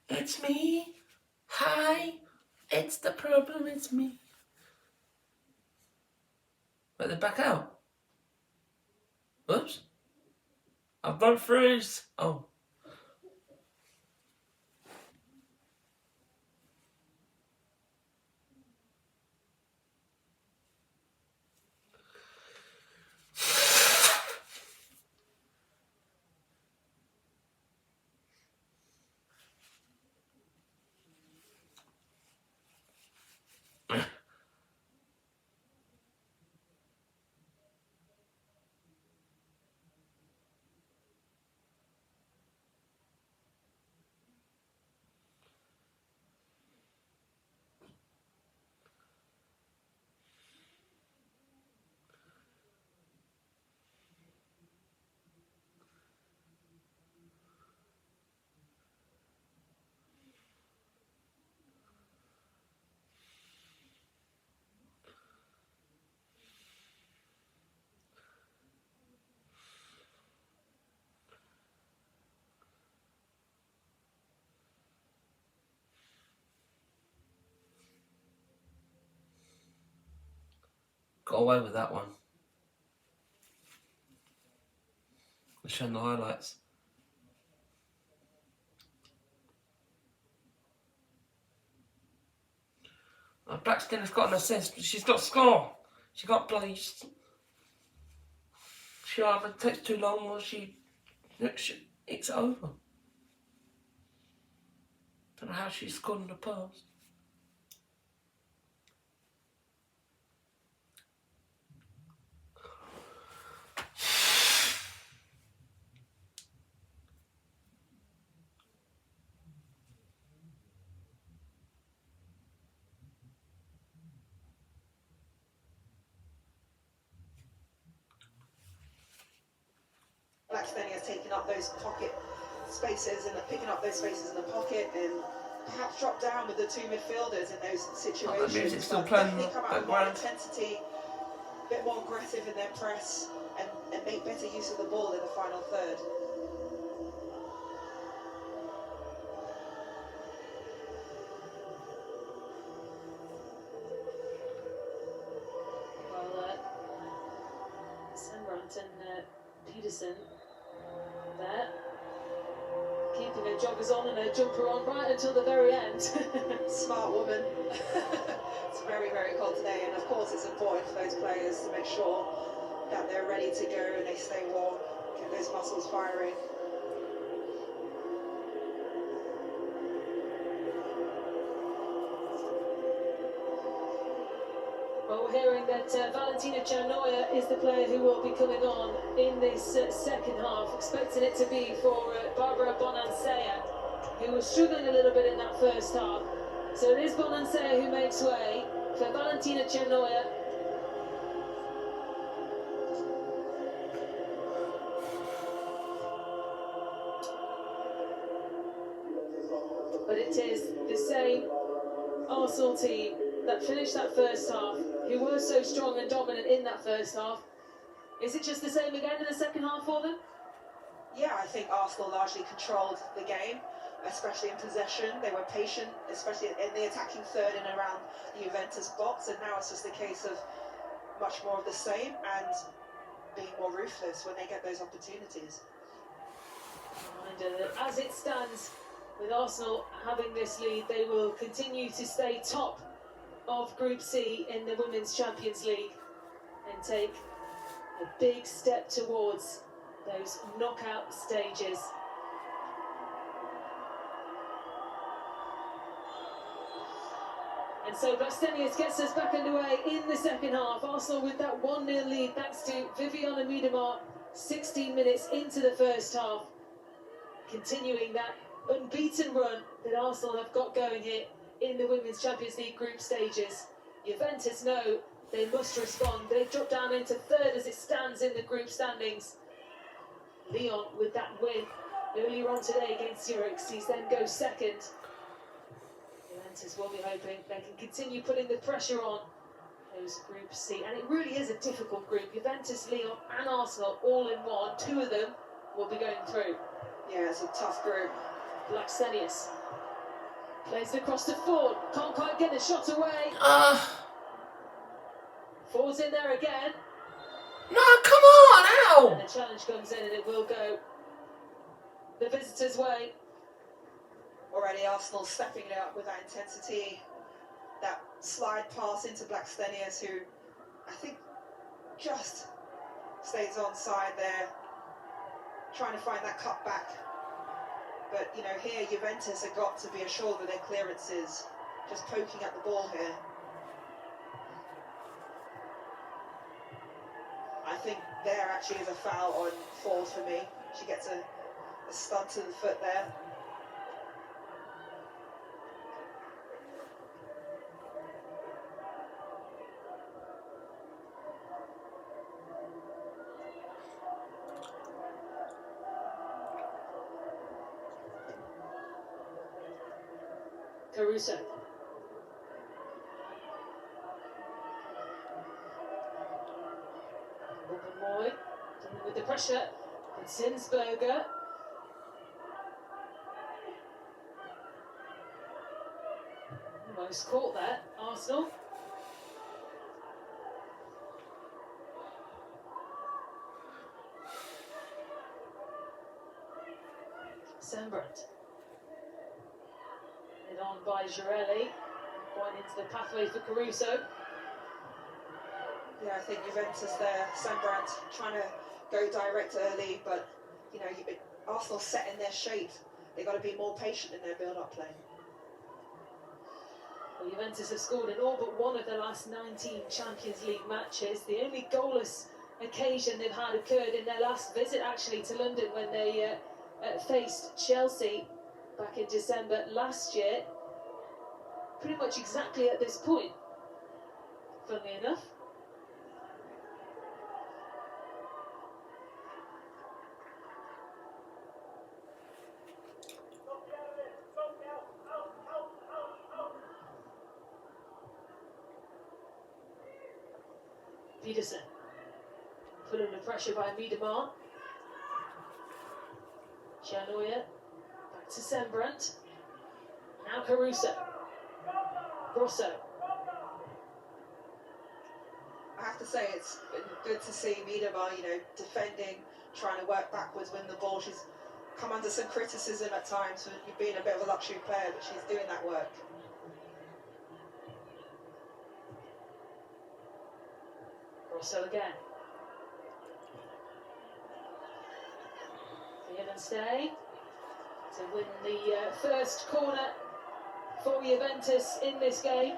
It's me. Hi. It's the problem, it's me. But they're back out. Oops. I've gone freeze. Oh. got away with that one. We're showing the highlights. Blackstone's got an assist, but she's got to score. She got bloody. She either takes too long or it's over. Don't know how she scored in the past. Blackstone has taken up those pocket spaces and picking up those spaces in the pocket and perhaps drop down with the two midfielders in those situations. The music's still but playing definitely come out with more background. intensity, a bit more aggressive in their press and make better use of the ball in the final third. Well, Sembrant and Peterson there, keeping her joggers on and her jumper on right until the very end. Smart woman. It's very, very cold today, and of course it's important for those players to make sure that they're ready to go and they stay warm, get those muscles firing. Well, we're hearing that Valentina Cernoia is the player who will be coming on in this second half, expecting it to be for Barbara Bonansea, who was struggling a little bit in that first half. So it is Bonansea who makes way for Valentina Cernoia. But it is the same Arsenal team that finished that first half, who were so strong and dominant in that first half. Is it just the same again in the second half for them? Yeah, I think Arsenal largely controlled the game, especially in possession. They were patient, especially in the attacking third and around the Juventus box, and now it's just a case of much more of the same and being more ruthless when they get those opportunities. And as it stands, with Arsenal having this lead, they will continue to stay top of Group C in the Women's Champions League and take a big step towards those knockout stages. And so Blackstenius gets us back underway in the second half. Arsenal with that 1-0 lead thanks to Viviana Miedemar 16 minutes into the first half, continuing that unbeaten run that Arsenal have got going here in the Women's Champions League group stages. Juventus know they must respond. They've dropped down into third as it stands in the group standings. Lyon with that win earlier on today against Zurich sees them go second. Juventus will be hoping they can continue putting the pressure on those Group C. And it really is a difficult group. Juventus, Lyon and Arsenal all in one. Two of them will be going through. Yeah, it's a tough group. Blackstenius plays it across to Ford. Can't quite get the shot away. Ford's in there again. No, come on, ow! And the challenge comes in and it will go the visitors' way. Already Arsenal stepping it up with that intensity. That slide pass into Blackstenius, who I think just stays onside there, trying to find that cut back. But, you know, here Juventus have got to be assured that their clearances, just poking at the ball here. I think there actually is a foul on Ford for me. She gets a stud to the foot there. Caruso. Moy with the pressure. And Zinsberger. Almost caught that, Arsenal. Sembrant. Headed on by Girelli. Going into the pathway for Caruso. Yeah, I think Juventus there, Sembrant trying to go direct early, but you know, Arsenal set in their shape. They've got to be more patient in their build-up play. Well, Juventus have scored in all but one of the last 19 Champions League matches. The only goalless occasion they've had occurred in their last visit actually to London when they faced Chelsea back in December last year. Pretty much exactly at this point, funnily enough. Peterson, put under pressure by Miedemar. Chanoya, back to Sembrant. Now Caruso. Grosso. I have to say it's been good to see Miedemar, you know, defending, trying to work backwards, win the ball. She's come under some criticism at times for being a bit of a luxury player, but she's doing that work. Grosso again. And stay to win the first corner for Juventus in this game.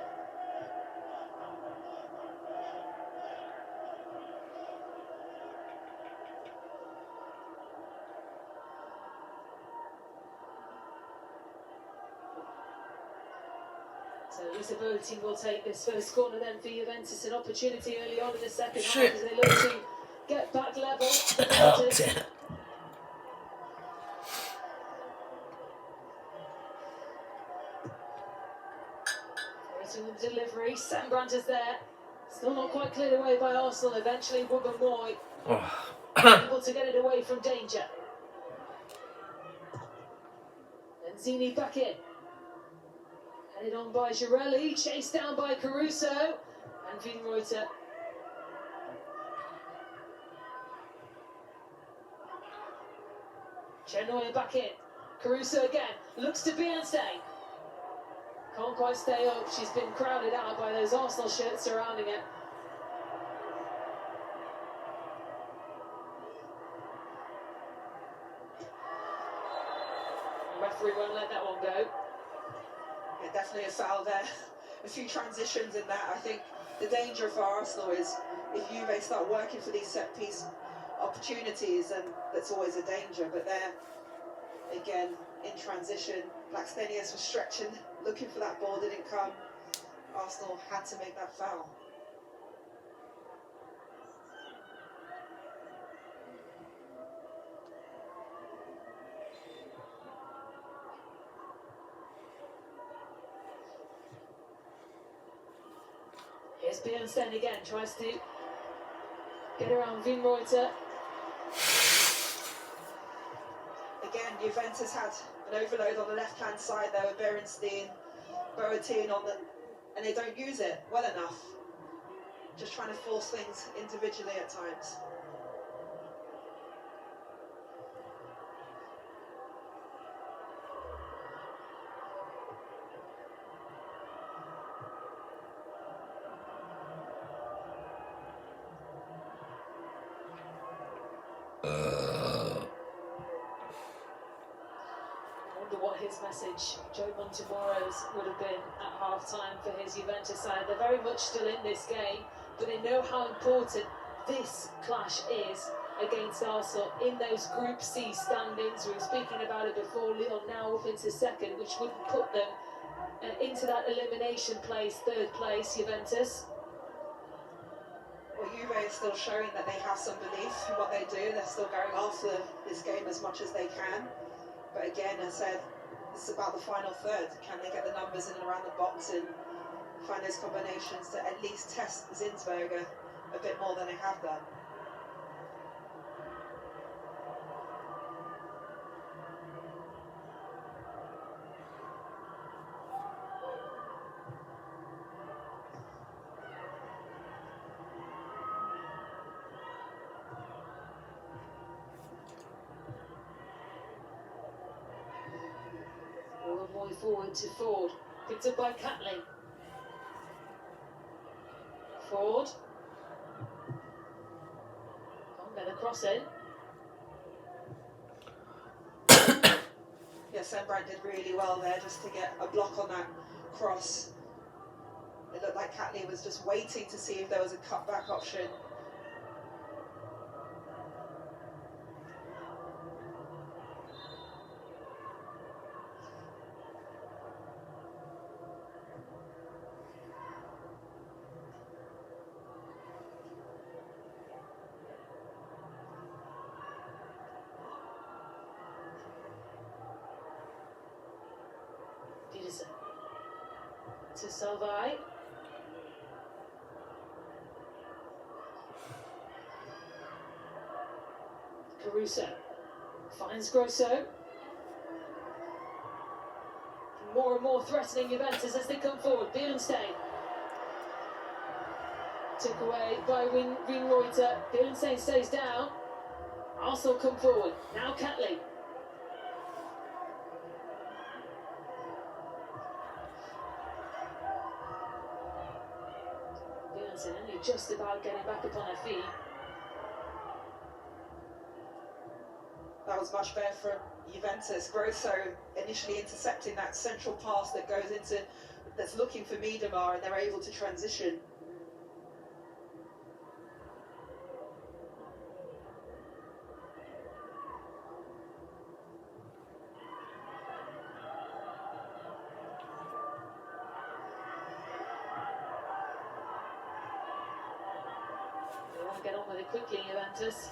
So Lisa Bertin will take this first corner then for Juventus, an opportunity early on in the second half as they look to get back level. The delivery, Sembrant is there. Still not quite cleared away by Arsenal. Eventually, Wubben-Moy able to get it away from danger. Lenzini back in. Headed on by Girelli, chased down by Caruso and Wienreuter. Chenoya back in. Caruso again, looks to be and stay. Can't quite stay up. She's been crowded out by those Arsenal shirts surrounding her. The referee won't let that one go. Yeah, definitely a foul there. A few transitions in that. I think the danger for Arsenal is if Juve start working for these set-piece opportunities, and that's always a danger. But there, again, in transition, Blackstenius was stretching, looking for that ball, didn't come. Arsenal had to make that foul. Here's Bjornsten again, tries to get around Wienreuter. Again, Juventus had an overload on the left-hand side there with Berenstein, Boateng on the, and they don't use it well enough. Just trying to force things individually at times. What his message, Joe Montemoro's, would have been at half-time for his Juventus side. They're very much still in this game, but they know how important this clash is against Arsenal in those Group C standings. We were speaking about it before. Lyon now up into second, which would put them into that elimination place, third place, Juventus. Well, Juve is still showing that they have some belief in what they do. They're still going after this game as much as they can. But again, as I said, it's about the final third. Can they get the numbers in and around the box and find those combinations to at least test Zinsberger a bit more than they have done? way forward to Ford. Picked up by Catley. Ford. Can't get the cross in. Yeah, Sembrand did really well there just to get a block on that cross. It looked like Catley was just waiting to see if there was a cutback option. Peterson. To Salvai. Caruso finds Grosso. More and more threatening Juventus as they come forward. Bielenstein. Took away by Reuter. Bielenstein stays down. Arsenal come forward. Now Catley. Bielenstein only just about getting back up on her feet. That was much better from Juventus. Grosso initially intercepting that central pass that goes into, that's looking for Miedemar, and they're able to transition. They want to get on with it quickly, Juventus.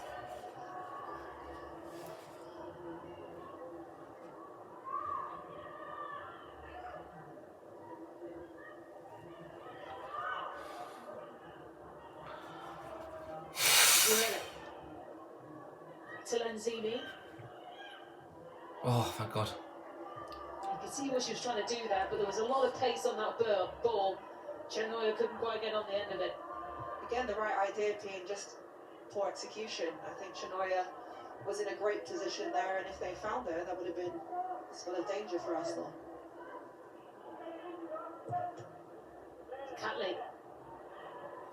To Lanzini. Oh, thank God. You could see what she was trying to do there, but there was a lot of pace on that ball. Chenoya couldn't quite get on the end of it. Again, the right idea being just poor execution. I think Chenoya was in a great position there, and if they found her, that would have been a spell of danger for Arsenal. Catley.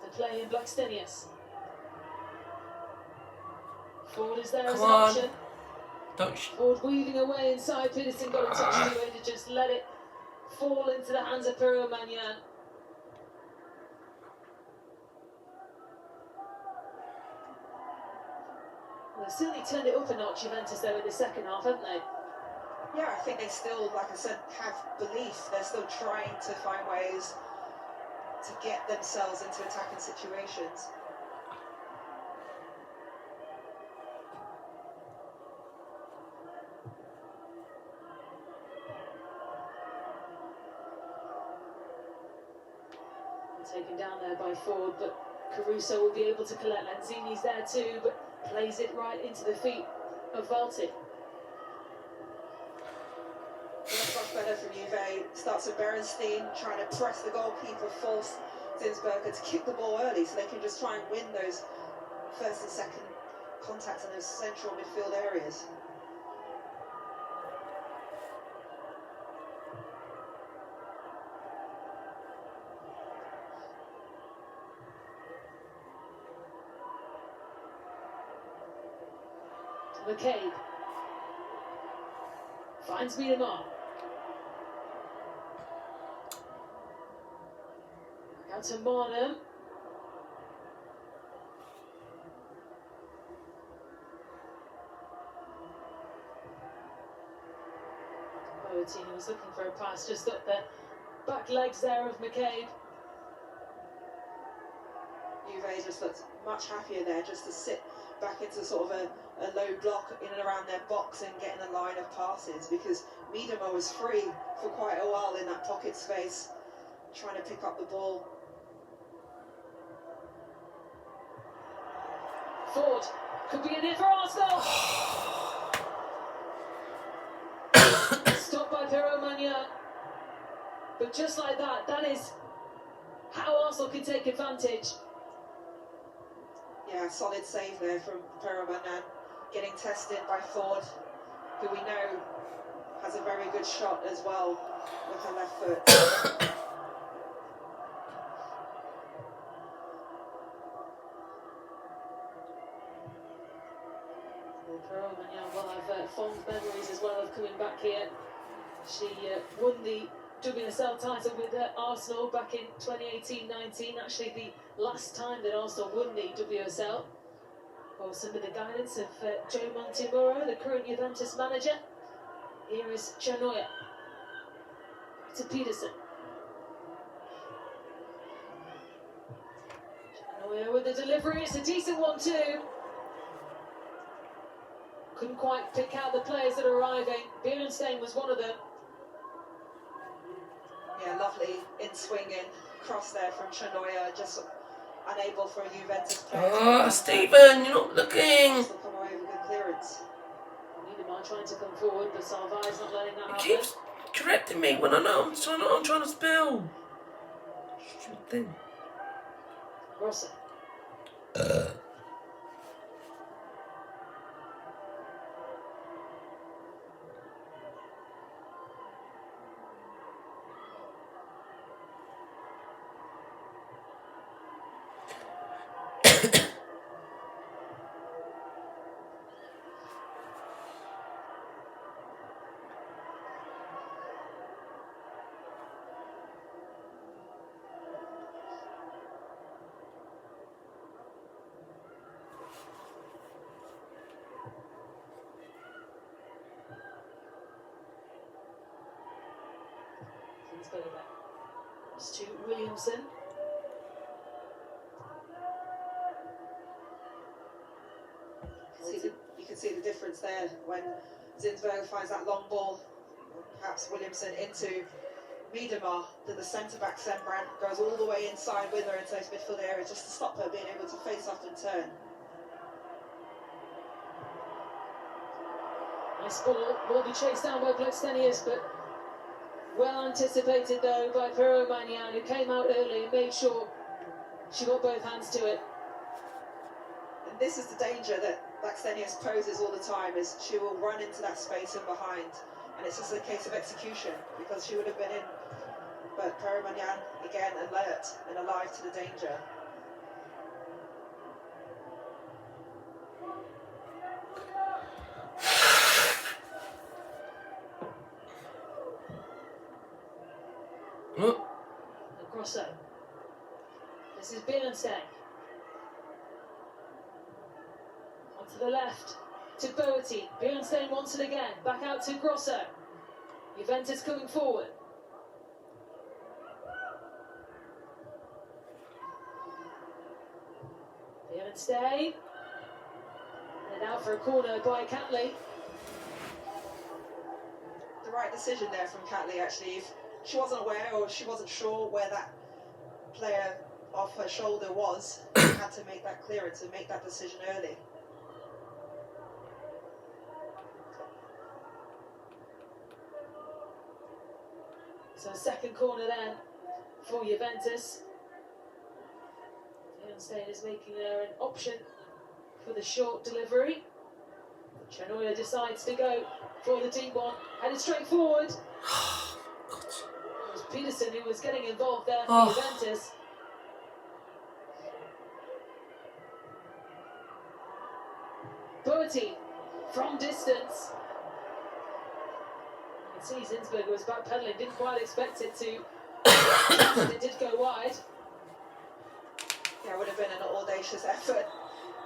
The play in Blackstenius. Ford is there as an option. Ford weaving away inside. Peterson got in touch with the way to just let it fall into the hands of Pero Magnan. Well, they've certainly turned it up a notch, Juventus, though, in the second half, haven't they? Yeah, I think they still, like I said, have belief. They're still trying to find ways to get themselves into attacking situations. Taken down there by Ford, but Caruso will be able to collect. Lanzini's there too, but plays it right into the feet of Valti. That's much better from Juve. Starts with Berenstein trying to press the goalkeeper, force Zinsberger to kick the ball early so they can just try and win those first and second contacts in those central midfield areas. McCabe finds Miedemar. Out to Marnham. Boatini was looking for a pass just up the back legs there of McCabe. Juve just looked much happier there just to sit back into sort of a low block in and around their box and getting a line of passes, because Miedemar was free for quite a while in that pocket space trying to pick up the ball. Ford could be in it for Arsenal. Stopped by Pero Magnan. But just like that, that is how Arsenal can take advantage. Yeah, solid save there from Pero Magnan, getting tested by Ford, who we know has a very good shot as well with her left foot. Well, I've fond memories as well of coming back here. She won the WSL title with Arsenal back in 2018-19, actually the last time that Arsenal won the WSL. Well, some of the guidance of Joe Montemurro, the current Juventus manager. Here is Chanoya to Peterson. Chanoya with the delivery, it's a decent one too. Couldn't quite pick out the players that are arriving. Bierenstein was one of them. Yeah, lovely in-swinging cross there from Chanoya, just unable for a Juventus player. Oh, Stephen, you're not looking. Still come away with good clearance. Niedermar trying to come forward, but Salvai's not letting that happen. He keeps correcting me when I know I'm trying to spill. Stupid thing. Grosser. It's to Williamson. You can see the difference there when Zinsberger finds that long ball, perhaps Williamson into Niedermar, to the centre-back Sembrant, goes all the way inside with her into those midfield areas just to stop her being able to face off and turn. Nice ball, will be chased down by Blackstenius, but well anticipated though by Pero Magnan, who came out early and made sure she got both hands to it. And this is the danger that Blackstenius poses all the time, is she will run into that space and behind, and it's just a case of execution, because she would have been in. But Pero Magnan, again, alert and alive to the danger. Grosso. This is Bierenstein. Onto the left to Boerty. Bierenstein wants it again. Back out to Grosso. Juventus coming forward. Bierenstein. And out for a corner by Catley. The right decision there from Catley, actually. If she wasn't aware or she wasn't sure where that player off her shoulder was, she had to make that clearance and make that decision early. So second corner then for Juventus. Bierenstein is making her an option for the short delivery. Chanoya decides to go for the deep one, headed straight forward. It was Peterson who was getting involved there for Juventus. Boerty from distance. You can see Zinsberger was backpedaling, didn't quite expect it to. It did go wide. Yeah, it would have been an audacious effort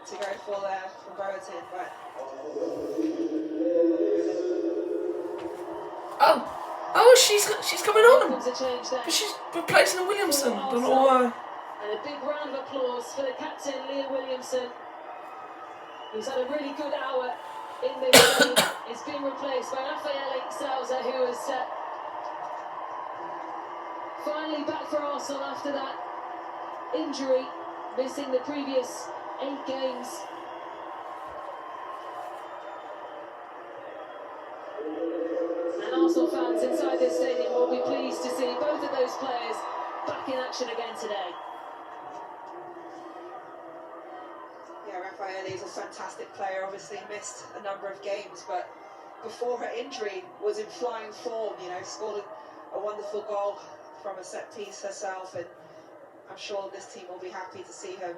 to go for there from Boerty, but she's coming on. Comes a change there. But she's replacing Williamson. Don't know why. And a big round of applause for the captain, Leah Williamson, who's had a really good hour in this game. It's been replaced by Raffaele Souza, who was finally back for Arsenal after that injury, missing the previous 8 games. And Arsenal fans inside this stadium will be pleased to see both of those players back in action again today. yeah, Raffaele is a fantastic player, obviously missed a number of games, but before her injury, was in flying form, you know, scored a wonderful goal from a set piece herself, and I'm sure this team will be happy to see her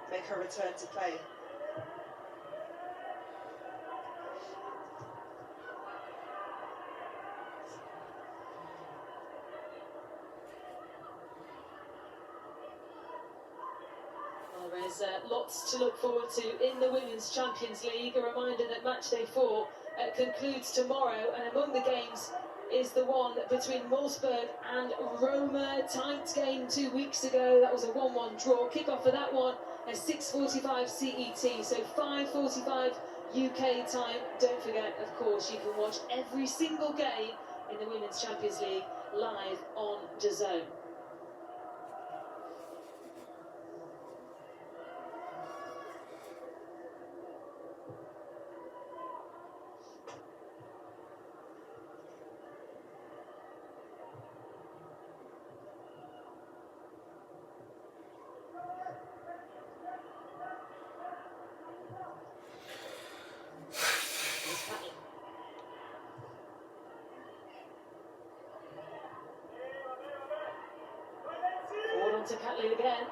make her return to play. Well, there's lots to look forward to in the Women's Champions League. A reminder that matchday 4 concludes tomorrow, and among the games is the one between Wolfsburg and Roma. Tight game 2 weeks ago. That was a 1-1 draw. Kick-off for that one at 6:45 CET, so 5:45 UK time. Don't forget, of course, you can watch every single game in the Women's Champions League live on DAZN. To Catley again.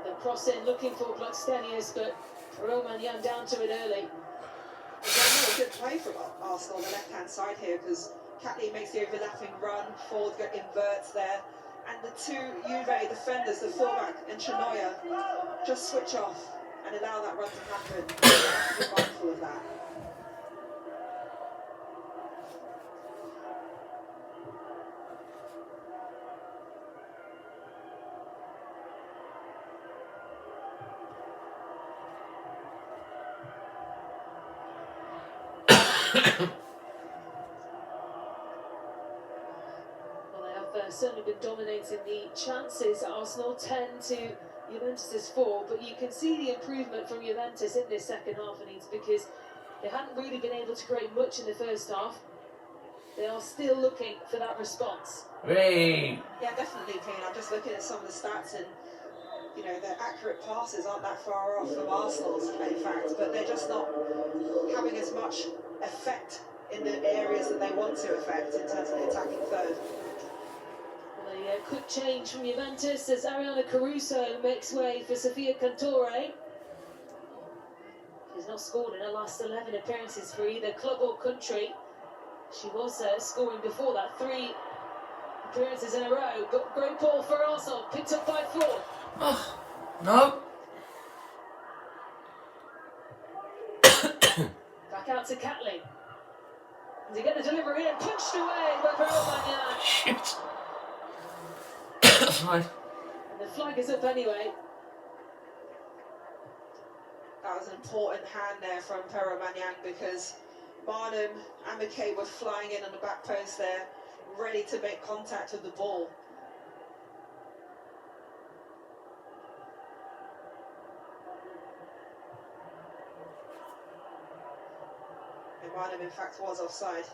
The cross in, looking for Gluckstenius, but Romagnan down to it early. Again, a good play from Arsenal on the left-hand side here, because Catley makes the overlapping run, forward inverts there, and the two Juve defenders, the fullback and Chenoya, just switch off and allow that run to happen. You have to be mindful of that. Well, they have certainly been dominating the chances. Arsenal 10 to Juventus' 4, but you can see the improvement from Juventus in this second half, Anita, because they hadn't really been able to create much in the first half. They are still looking for that response. Hey. Yeah, definitely, Kane. I'm just looking at some of the stats, and you know, their accurate passes aren't that far off from Arsenal's, in fact, but they're just not having as much effect in the areas that they want to affect in terms of the attacking third. Well, a quick change from Juventus as Ariana Caruso makes way for Sofia Cantore. She's not scored in her last 11 appearances for either club or country. She was scoring before that, 3 appearances in a row, but great ball for Arsenal, picked up by 4. Oh, no. Back out to Catley. Does he get the delivery in? Punched away by Romagnan. Shit. That's fine. And the flag is up anyway. That was an important hand there from Peromagnan, because Barnum and McKay were flying in on the back post there, ready to make contact with the ball. And Barnum, in fact, was offside.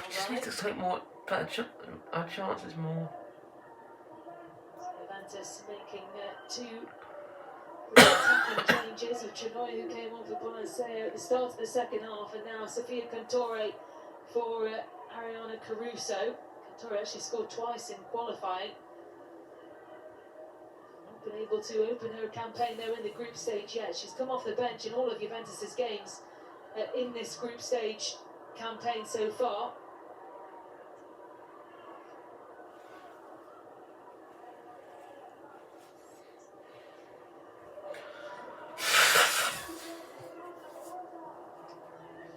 Just need to take more better our chances more. Juventus making 2 attacking changes with Chenoy, who came on for Bonacea at the start of the second half, and now Sofia Cantore for Ariana Caruso. Cantore actually scored twice in qualifying. Not been able to open her campaign there in the group stage yet. She's come off the bench in all of Juventus' games in this group stage campaign so far.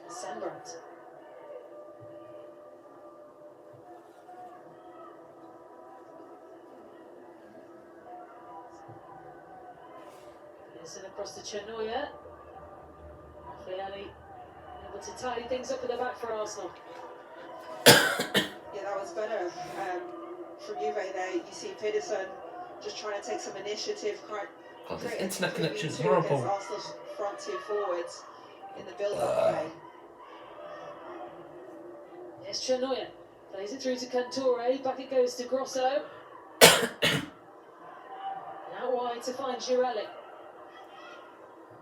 Sembrant. Pearson across to Chenoya. Raffaelli able to tidy things up at the back for Arsenal. Yeah, that was better from Juve there. You see Pedersen just trying to take some initiative. God, this internet connection is horrible. Arsenal's front two forwards in the build-up play. Here's Chenoya. Plays it through to Cantore. Back it goes to Grosso. Now wide to find Girelli.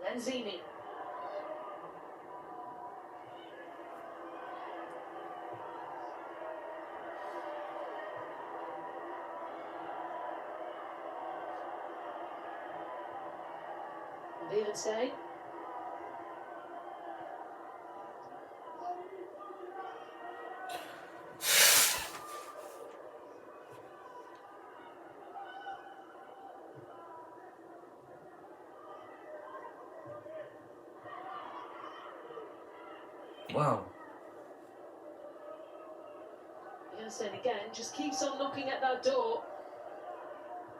Lenzini. Say. Wow. Janssen again just keeps on knocking at that door.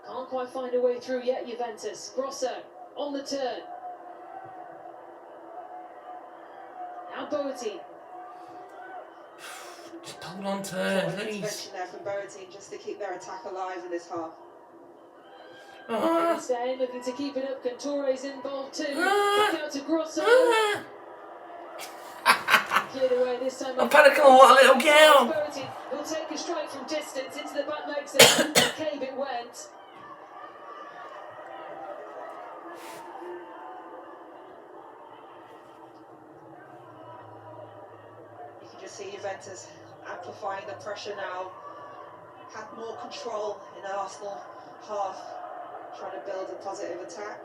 Can't quite find a way through yet, Juventus. Grosso on the turn. Now Boateng. Just hold on to her, please. Intervention there from Boateng just to keep their attack alive in this half. Staying, looking to keep it up. Cantore's involved too. Back out to Grosso. Cleared away this time. I'm panicking on what a little girl. Boateng will take a strike from distance into the back legs and cave it went. See Juventus amplifying the pressure now, had more control in the Arsenal half, trying to build a positive attack.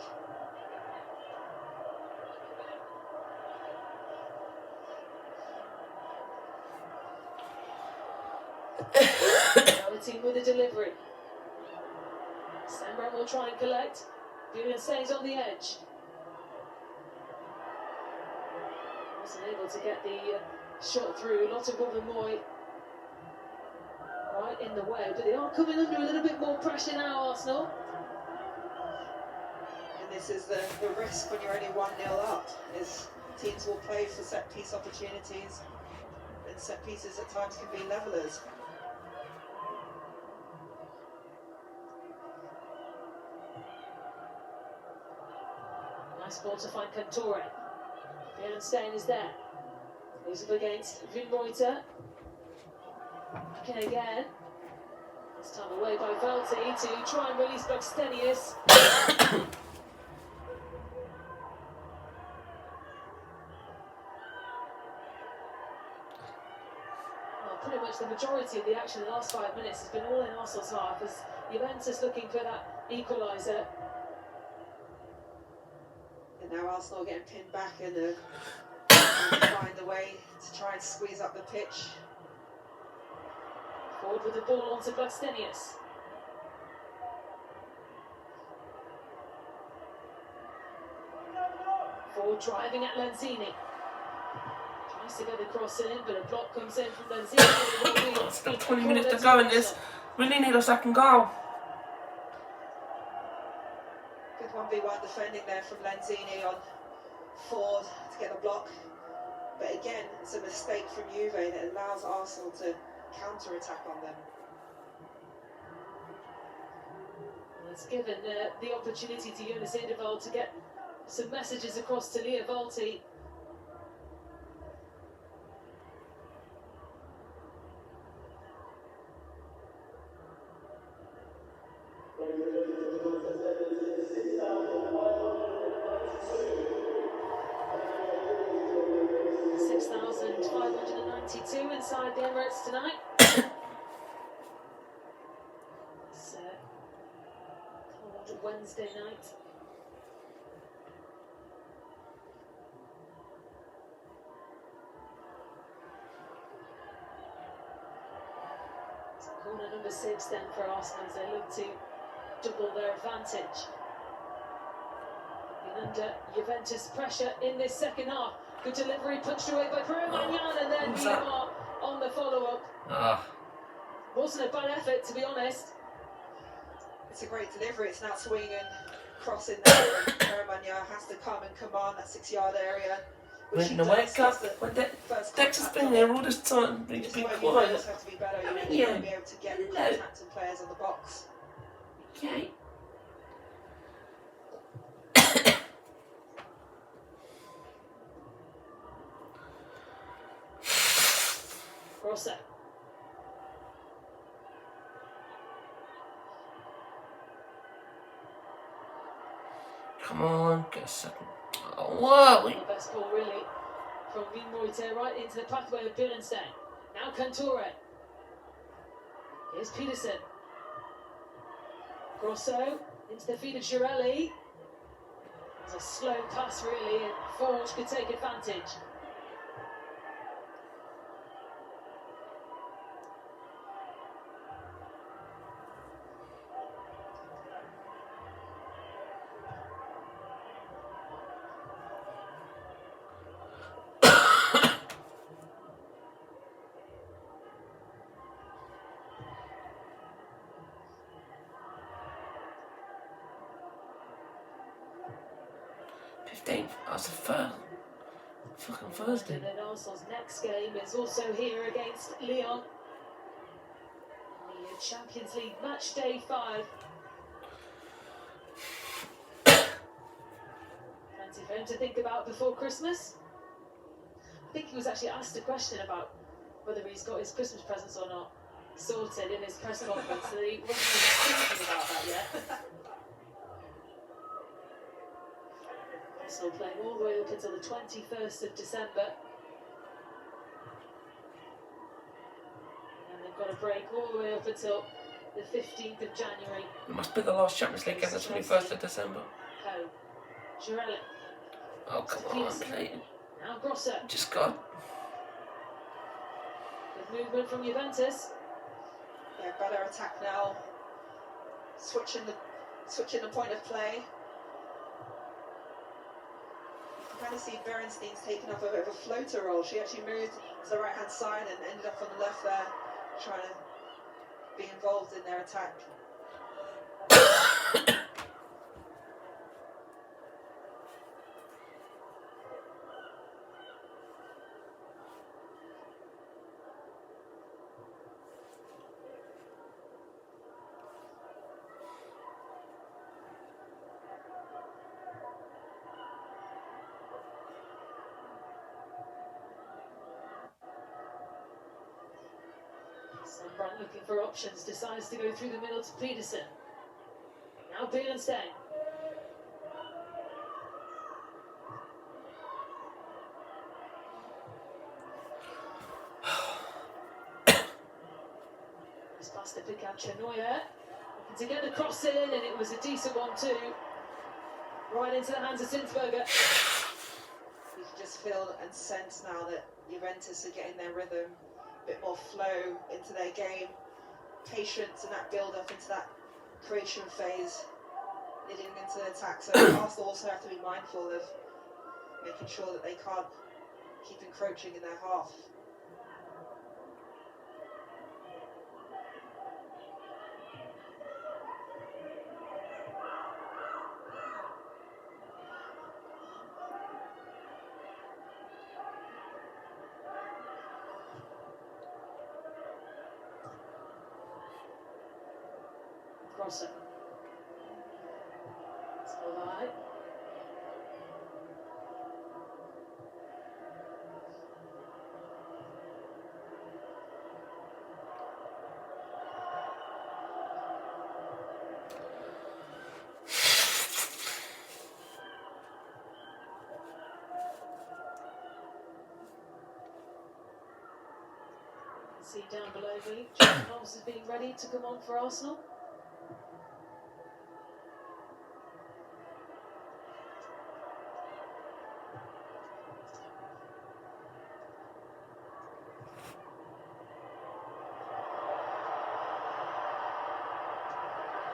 Now the team with a delivery. Sembran will try and collect. Julian stays on the edge. Wasn't able to get the shot through. Lot of Moy right in the way, but they are coming under a little bit more pressure now, Arsenal. And this is the risk when you're only 1-0 up, is teams will play for set piece opportunities, and set pieces at times can be levellers. Nice ball to find Cantore. Bielenstein is there. Moves up against Vinreuter. Back in again. This time away by Valti to try and release Blackstenius. Pretty much the majority of the action in the last 5 minutes has been all in Arsenal's half, as Juventus looking for that equaliser. And now Arsenal getting pinned back and find a way to try and squeeze up the pitch. Forward with the ball onto Blackstenius. Forward driving at Lenzini. Tries to get the cross in, but a block comes in from Lenzini. Still 20 minutes to go in this. Really need a second goal. Good 1v1 defending there from Lenzini on Ford to get the block. But again, it's a mistake from Juve that allows Arsenal to counter-attack on them. It's given the opportunity to Jonas Eidevall to get some messages across to Leo Valti. Inside the Emirates tonight. It's cold Wednesday night. It's corner number 6 then for Arsenal as they look to double their advantage. Been under Juventus pressure in this second half. Good delivery punched away by Pereira Magnan, and then Neymar on the follow-up. Wasn't a bad effort, to be honest. It's a great delivery. It's now swinging and crossing there. Pereira Magnan has to come and command that 6-yard area. which When she the does. wake That's up, the when first Dexter's contact been on there it. all this time, he's This is been where quiet. Juventus have to be better. I mean, Juventus yeah. won't be able to get Hello. contact and players on the box. Okay. Grosso. Come on, get a second. Oh, whoa! The best ball really from Vinroiter right into the pathway of Billenstein. Now Cantore. Here's Peterson. Grosso into the feet of Girelli. It's a slow pass really, and Forge could take advantage. That's the first. Fucking Thursday. And then Arsenal's next game is also here against Lyon. The Champions League match day 5. Plenty for him to think about before Christmas. I think he was actually asked a question about whether he's got his Christmas presents or not sorted in his press conference, so he wasn't even thinking about that yet. Arsenal playing all the way up until the 21st of December. And they've got a break all the way up until the 15th of January. It must be the last Champions League game, the 21st of December. Home. Girelli. Oh, come on, mate. Now Grosso. Just got. Good movement from Juventus. Yeah, better attack now. Switching the point of play. You kind of see Berenstein's taken up a bit of a floater role. She actually moved to the right-hand side and ended up on the left there, trying to be involved in their attack. Sunbrand looking for options, decides to go through the middle to Peterson. Now Billenstein. It's past the pick out Chenoyer. Looking to get the cross in, and it was a decent one too. Right into the hands of Sinsberger. You can just feel and sense now that Juventus are getting their rhythm. Bit more flow into their game, patience and that build up into that creation phase leading into the attack. So Arsenal also have to be mindful of making sure that they can't keep encroaching in their half. Grosso. It's all right. See down below me, John Hobbs is being ready to come on for Arsenal.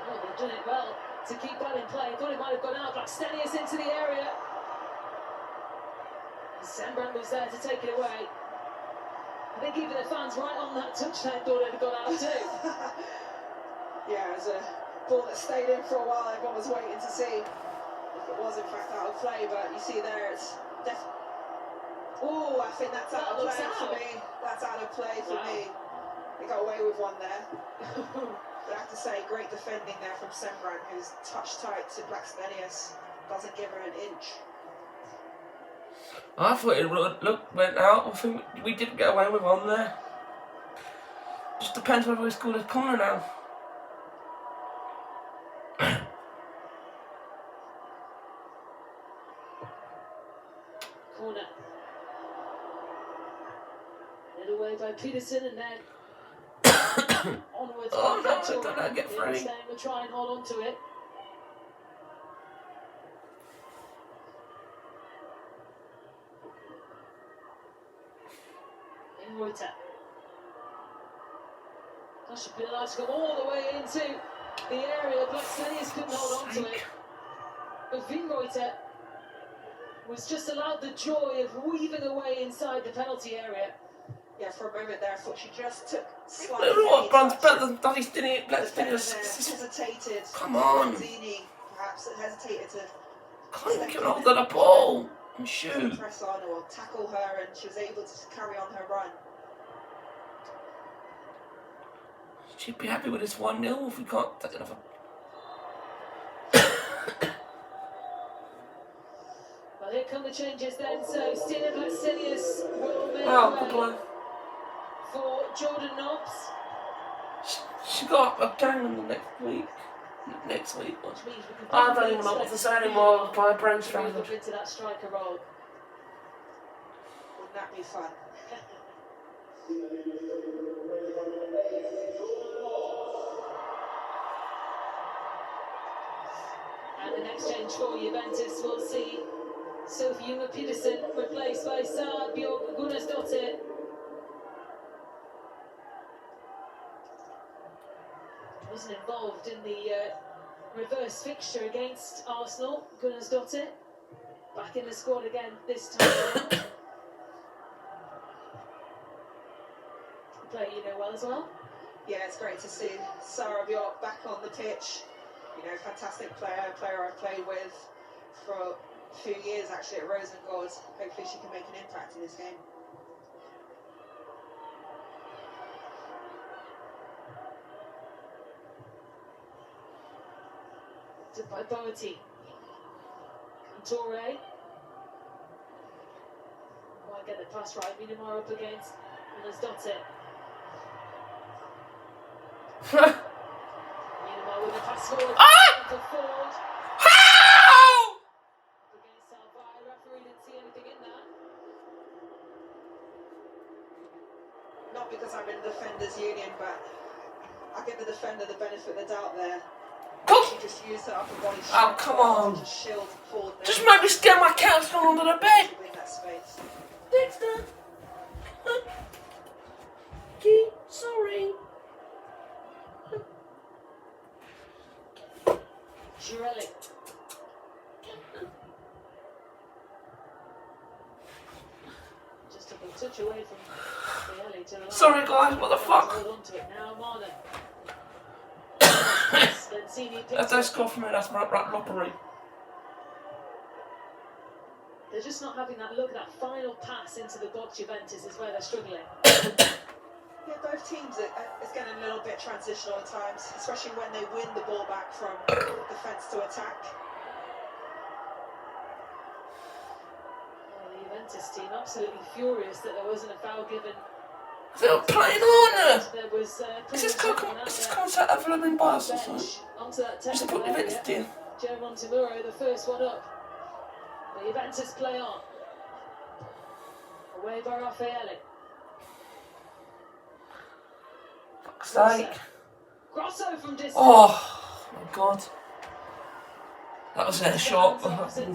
Oh, they've done it well to keep that in play. I thought it might have gone out, but Stenius into the area. Sembrand was there to take it away. I think even the fans right on that touchline thought it had gone out too. Yeah, it was a ball that stayed in for a while. Everyone was waiting to see if it was in fact out of play, but you see there it's Oh, I think that's out of looks play for out. me. That's out of play for me. They got away with one there. But I have to say, great defending there from Sembran, who's touch tight to Blackstenius. Doesn't give her an inch. I thought it went out. I think we didn't get away with one there. Just depends whether we scored a corner now. Corner. Led away by Peterson and then onwards. Oh no, I don't know, get free. We'll try and hold on to it. In Reuter. That should be allowed to go all the way into the area. Blackstenius couldn't hold on to it. But Reuter was just allowed the joy of weaving away inside the penalty area. Yeah, for a moment there, I thought she just took Look at what Brand's better than Blackstenius. Hesitated. Come on. Lanzini perhaps hesitated to Can't even get hold of the ball and shoot. press on or tackle her, and she was able to carry on her run. She'd be happy with this 1-0 if we can't take another. Well, here come the changes then. So Stina Blackstenius will make Good way one. for Jordan Nobbs. She got a gang in the next week. Next week. Which means we can I don't even know what to say anymore. My brain's move frazzled. up into that striker role. Wouldn't that be fun? And the next change for Juventus will see Sophie Junge Peterson replaced by Sara Björk Gunnarsdottir. Wasn't involved in the reverse fixture against Arsenal. Gunnarsdottir back in the squad again this time around. Play, you know well as well. Yeah, it's great to see Sarah Bjork back on the pitch. You know, fantastic player I've played with for a few years actually at Rosengård. Hopefully she can make an impact in this game. By Boati. Cantore. Might get the pass right. Minamar up against Gunnarsdottir. Minamar with the pass forward. For Ford. How? Against Salvai. Referee didn't see anything in that. Not because I'm in the defenders union, but I give the defender the benefit of the doubt there. She just used her upper body. Oh, come on. Just shield forward. Just make me scare my couch down under the bed. In that space. Dexter. Gee, sorry. Girelli. Just took a touch away from Girelli to the line. Sorry guys, what the fuck? Hold on to it now, Marlon. That's a score for me, that's my robbery. They're just not having that look, that final pass into the box. Juventus is where they're struggling. Yeah, both teams it's getting a little bit transitional at times, especially when they win the ball back from defence to attack. Well, the Juventus team absolutely furious that there wasn't a foul given. They're playing on it. There was This is concept of living bias or something. onto that Just to technical put the area. bits in. German Timuro, the first one up. The Juventus play on. Away by Raffaele. Fuck's sake. Grosso from distance. Oh my god. That was a shot.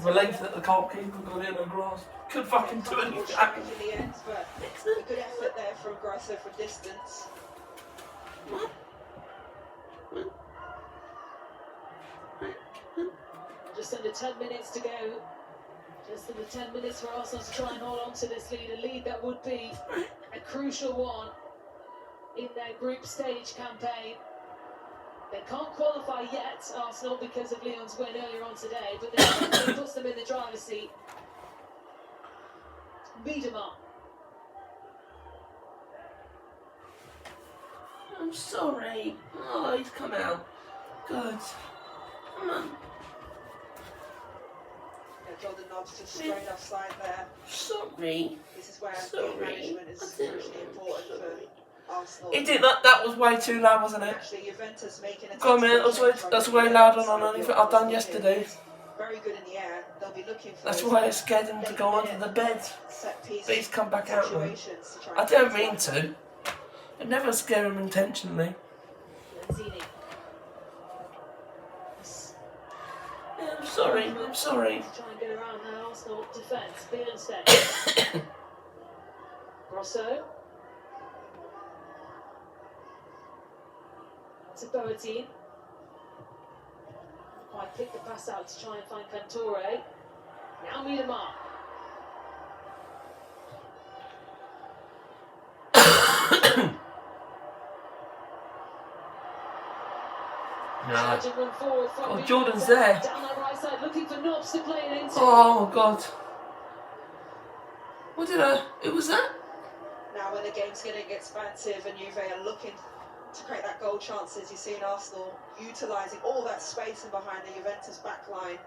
Relief that the goalkeeper got in and grass. Could fucking do anything. In the end, but a good effort there from Grosso from distance. Just under 10 minutes to go. Just under 10 minutes for Arsenal to try and hold on to this lead. A lead that would be a crucial one in their group stage campaign. They can't qualify yet, Arsenal, because of Lyon's win earlier on today, but it puts them in the driver's seat. Miedema. I'm sorry. Oh, he's come out. Good. Come on. Jordan Nobbs just straight offside there. Sorry. This is where game management is crucially important for Arsenal. He did that. That was way too loud, wasn't it? Actually, Juventus making a Go on, man. That's way louder than anything I've done yesterday. Very good in the air. They'll be looking for. That's why I scared him to go onto the bed. But he's come back out now. I don't mean to. I never scare him intentionally. Lanzini. Yeah, I'm sorry. I'm sorry. Try and get around that Arsenal defence. Bielenstedt. Grosso. To Boateng. Quite pick the pass out to try and find Cantore. Now Miedema. Charging one forward from Oh, Jordan's there. Down that right side, looking for Nobbs to play it into. Oh, God. What did I... Who was that? Now when the game's getting expansive and Juve are looking to create that goal chances, you see in Arsenal utilising all that space in behind the Juventus back line.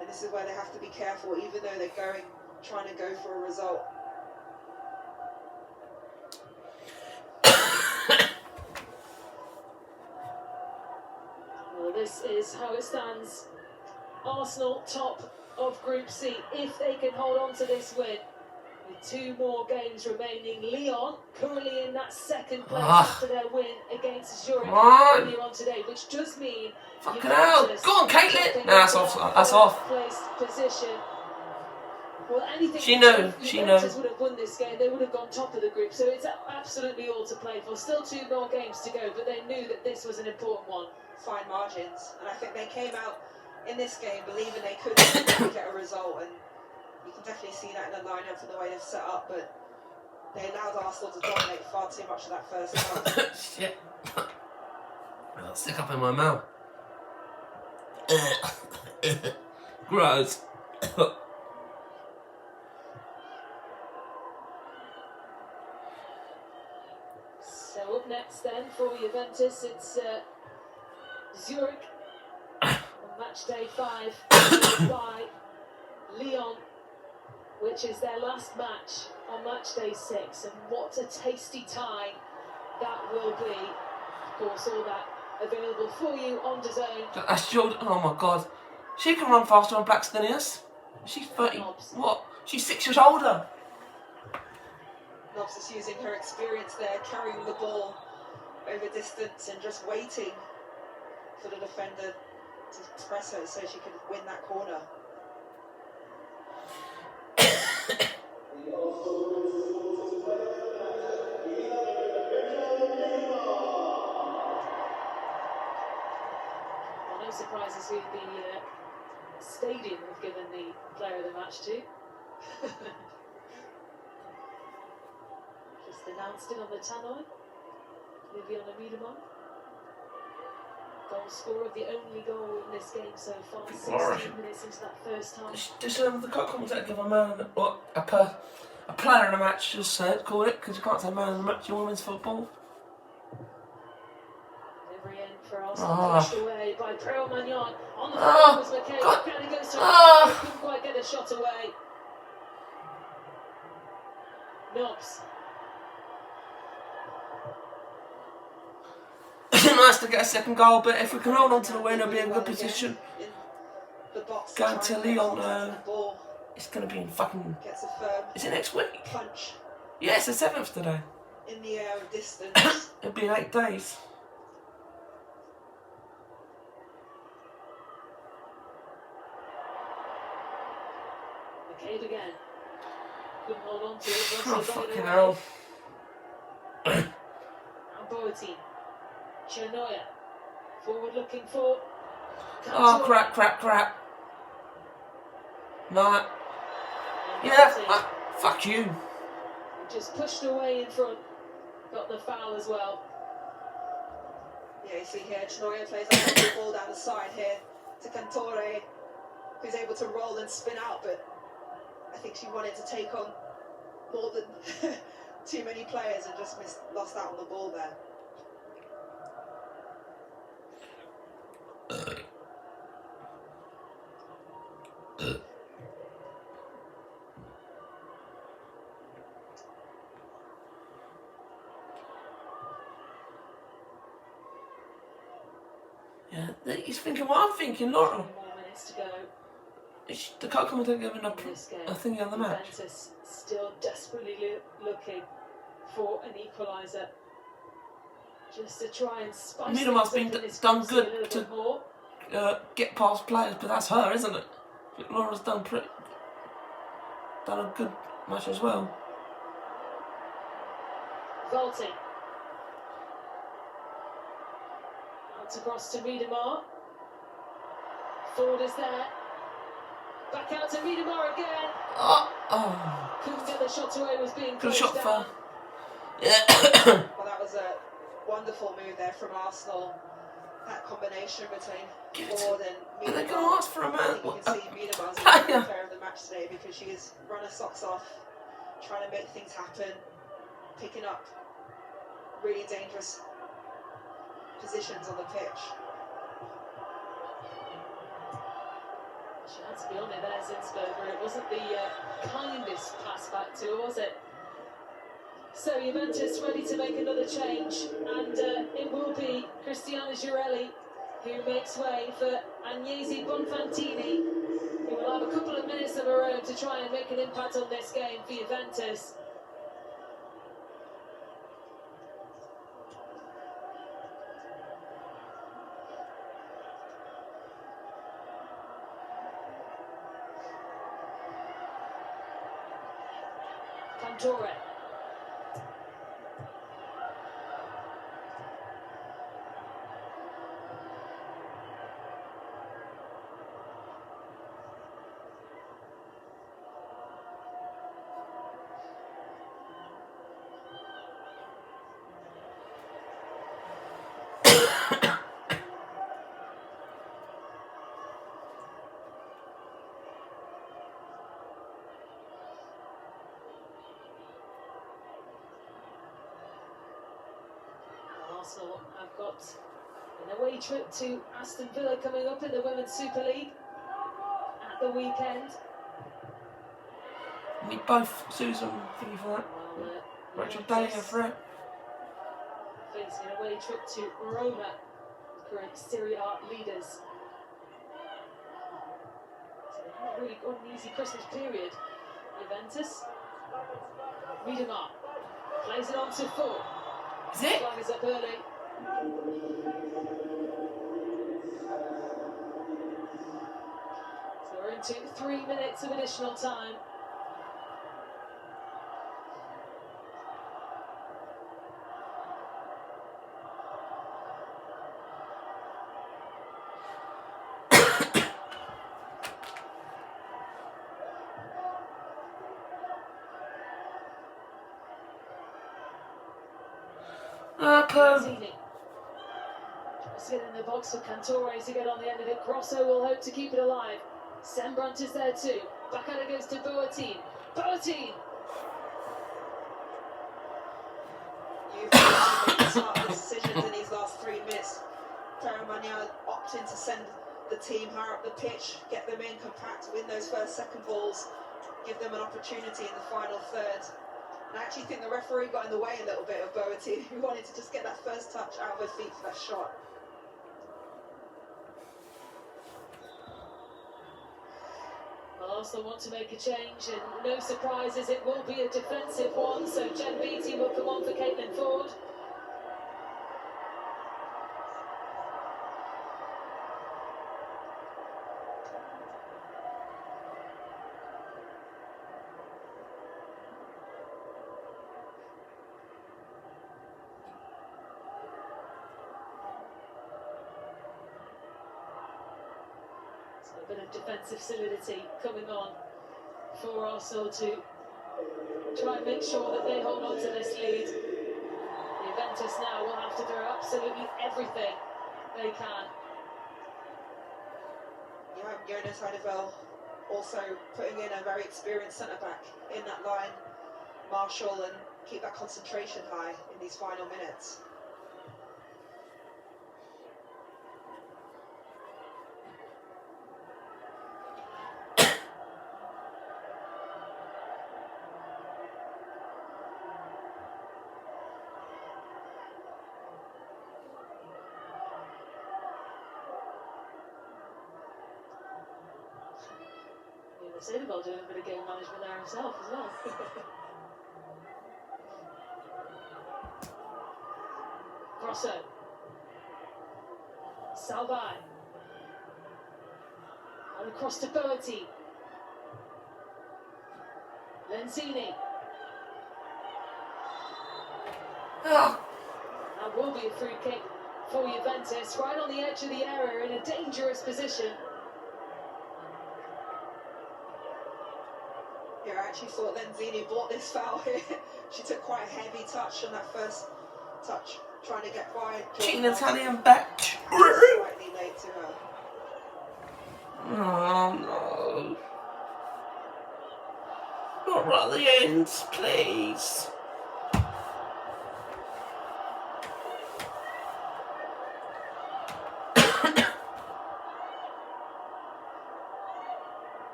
And this is where they have to be careful, even though they're trying to go for a result. Well, this is how it stands. Arsenal top of Group C. If they can hold on to this win, with 2 more games remaining. Lyon currently in that second place after their win against Zurich earlier on today, which does mean Fucking hell. Go on, Caitlin. Nah, that's off. That's off. Placed position. Well, anything She knew. Juventus would have won this game. They would have gone top of the group. So it's absolutely all to play for. Still 2 more games to go, but they knew that this was an important one. Fine margins, and I think they came out in this game believing they could get a result, and you can definitely see that in the lineup and the way they've set up, but they allowed Arsenal to dominate far too much of that first half. Shit. I'll stick up in my mouth. Gross. So up next then for Juventus, it's Zurich on match day 5 by Lyon, which is their last match on match day 6, and what a tasty tie that will be. Of course, all that available for you on DAZN. That's Jordan. Oh my God. She can run faster on blacks than us. She's 30. What? She's 6 years older. Nobbs is using her experience there, carrying the ball over distance and just waiting for the defender to press her so she can win that corner. Well, no surprises who the stadium have given the player of the match to. Just announced it on the tannoy. Liviana Miedema. Goal scorer, the only goal in this game so far. 16 minutes into that first half. Just the commentator give a man, what, a player in a match, just say it, call it, because you can't say man in a match in women's football. Delivery in for Arsenal, pushed away by Preo Magnon. On the was McKay. Can he goes to couldn't quite get a shot away. Nobbs. Nice to get a second goal, but if we can hold on to the win, it'll be in a good position. Going to Lyon, it's going to be in fucking... Is it next week? Punch. Yeah, it's the 7th today. In the air of distance. It'll be in 8 days. McCabe again. Couldn't hold on to it. Oh, fucking hell. And Boateng. Chernoya. Forward looking for. Oh, crap. Nah. Yeah, fuck you. Just pushed away in front. Got the foul as well. Yeah, you see here, Chernoya plays that ball down the side here to Cantore, who's able to roll and spin out, but I think she wanted to take on more than too many players and just lost out on the ball there. Yeah, he's thinking what I'm thinking, Laura. 4 more minutes to go. They can't come and give him a thing on the match. Juventus still desperately looking for an equaliser. Just to try and spice Mina must things have up in this done game a good little to bit more. get past players, but that's her, isn't it? I think Laura's done a good match as well. Volti. Out across to Miedemar. Ford is there. Back out to Miedemar again. Oh. Couldn't get the shot away, was being Good closed shot down. for. Yeah. Well, that was a wonderful move there from Arsenal. That combination between Ford and Are they Miedemar. going to ask for a I man? think you can see Miedemar's the player. player of the match today because she has run her socks off, trying to make things happen, picking up really dangerous positions on the pitch. She had to be on it there, Zinsberger. It wasn't the kindest pass back to her, was it? So Juventus ready to make another change, and it will be Cristiana Girelli who makes way for Agnese Bonfantini, who will have a couple of minutes of her own to try and make an impact on this game for Juventus. Cantore. Arsenal have got an away trip to Aston Villa coming up in the Women's Super League at the weekend. Need both Susan thingy for that. Well, Rachel Daly for it. facing an away trip to Roma, current Serie A leaders. So they've not really got an easy Christmas period. Juventus. Miedemar plays it on to Ford. Is it? Flag is up early. So we're into 3 minutes of additional time. Mazzini. Just get in the box for Cantore to get on the end of it. Grosso will hope to keep it alive. Sembrant is there too. Back out it goes to Boateng. Boateng! You've made smart decisions in these last 3 minutes. Ferromagna opting to send the team higher up the pitch, get them in compact, win those first, second balls, give them an opportunity in the final third. And I actually think the referee got in the way a little bit of Boateng, who wanted to just get that first touch out of her feet for that shot. Well, Arsenal want to make a change, and no surprises, it will be a defensive one. So Jen Beattie will come on for Caitlin Ford. A bit of defensive solidity coming on for Arsenal to try and make sure that they hold on to this lead. Juventus now will have to do absolutely everything they can. Jonas Heidevel also putting in a very experienced centre-back in that line. marshal and keep that concentration high in these final minutes. Senegal doing a bit of game management there himself as well. Grosso. Salvai. And across to Boati. Lenzini. That will be a free kick for Juventus, right on the edge of the area in a dangerous position. Yeah, I actually thought Lenzini blocked this foul here. She took quite a heavy touch on that first touch, trying to get by. Cheating Italian bitch. Slightly late to her. Oh no. Not right at the end, please.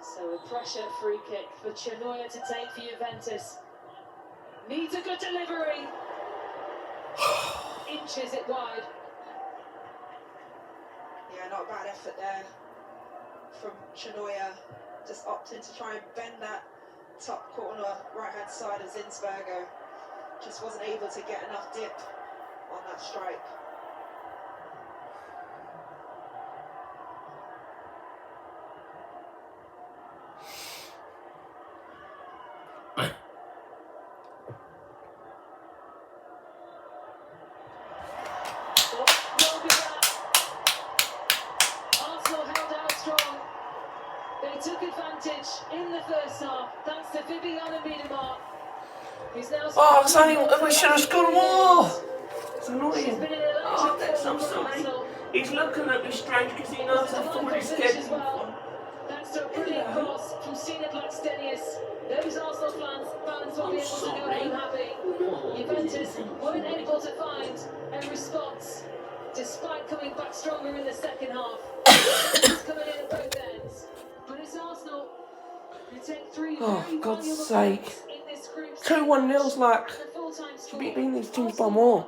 So a pressure free kick for Chinoya to take for Juventus. Needs a good delivery. Inches it wide. Yeah, not a bad effort there from Chinoya. Just opting to try and bend that top corner, right-hand side of Zinsberger. Just wasn't able to get enough dip on that strike. Took advantage in the first half, thanks to Viviana Miedemar, who's now... Oh, it's only... We should have scored more! It's annoying. Oh, that's so sorry. He's looking at me strange because he knows I've already scared him. Thanks to a brilliant cross from Sina Blackstenius. Those Arsenal fans will be able to go home happy. Juventus weren't able to find a response, despite coming back stronger in the second half. It's coming in at both ends. But it's Arsenal who take three Oh, God's sake. in this group. 2-1-0's like, should be beating these teams by more.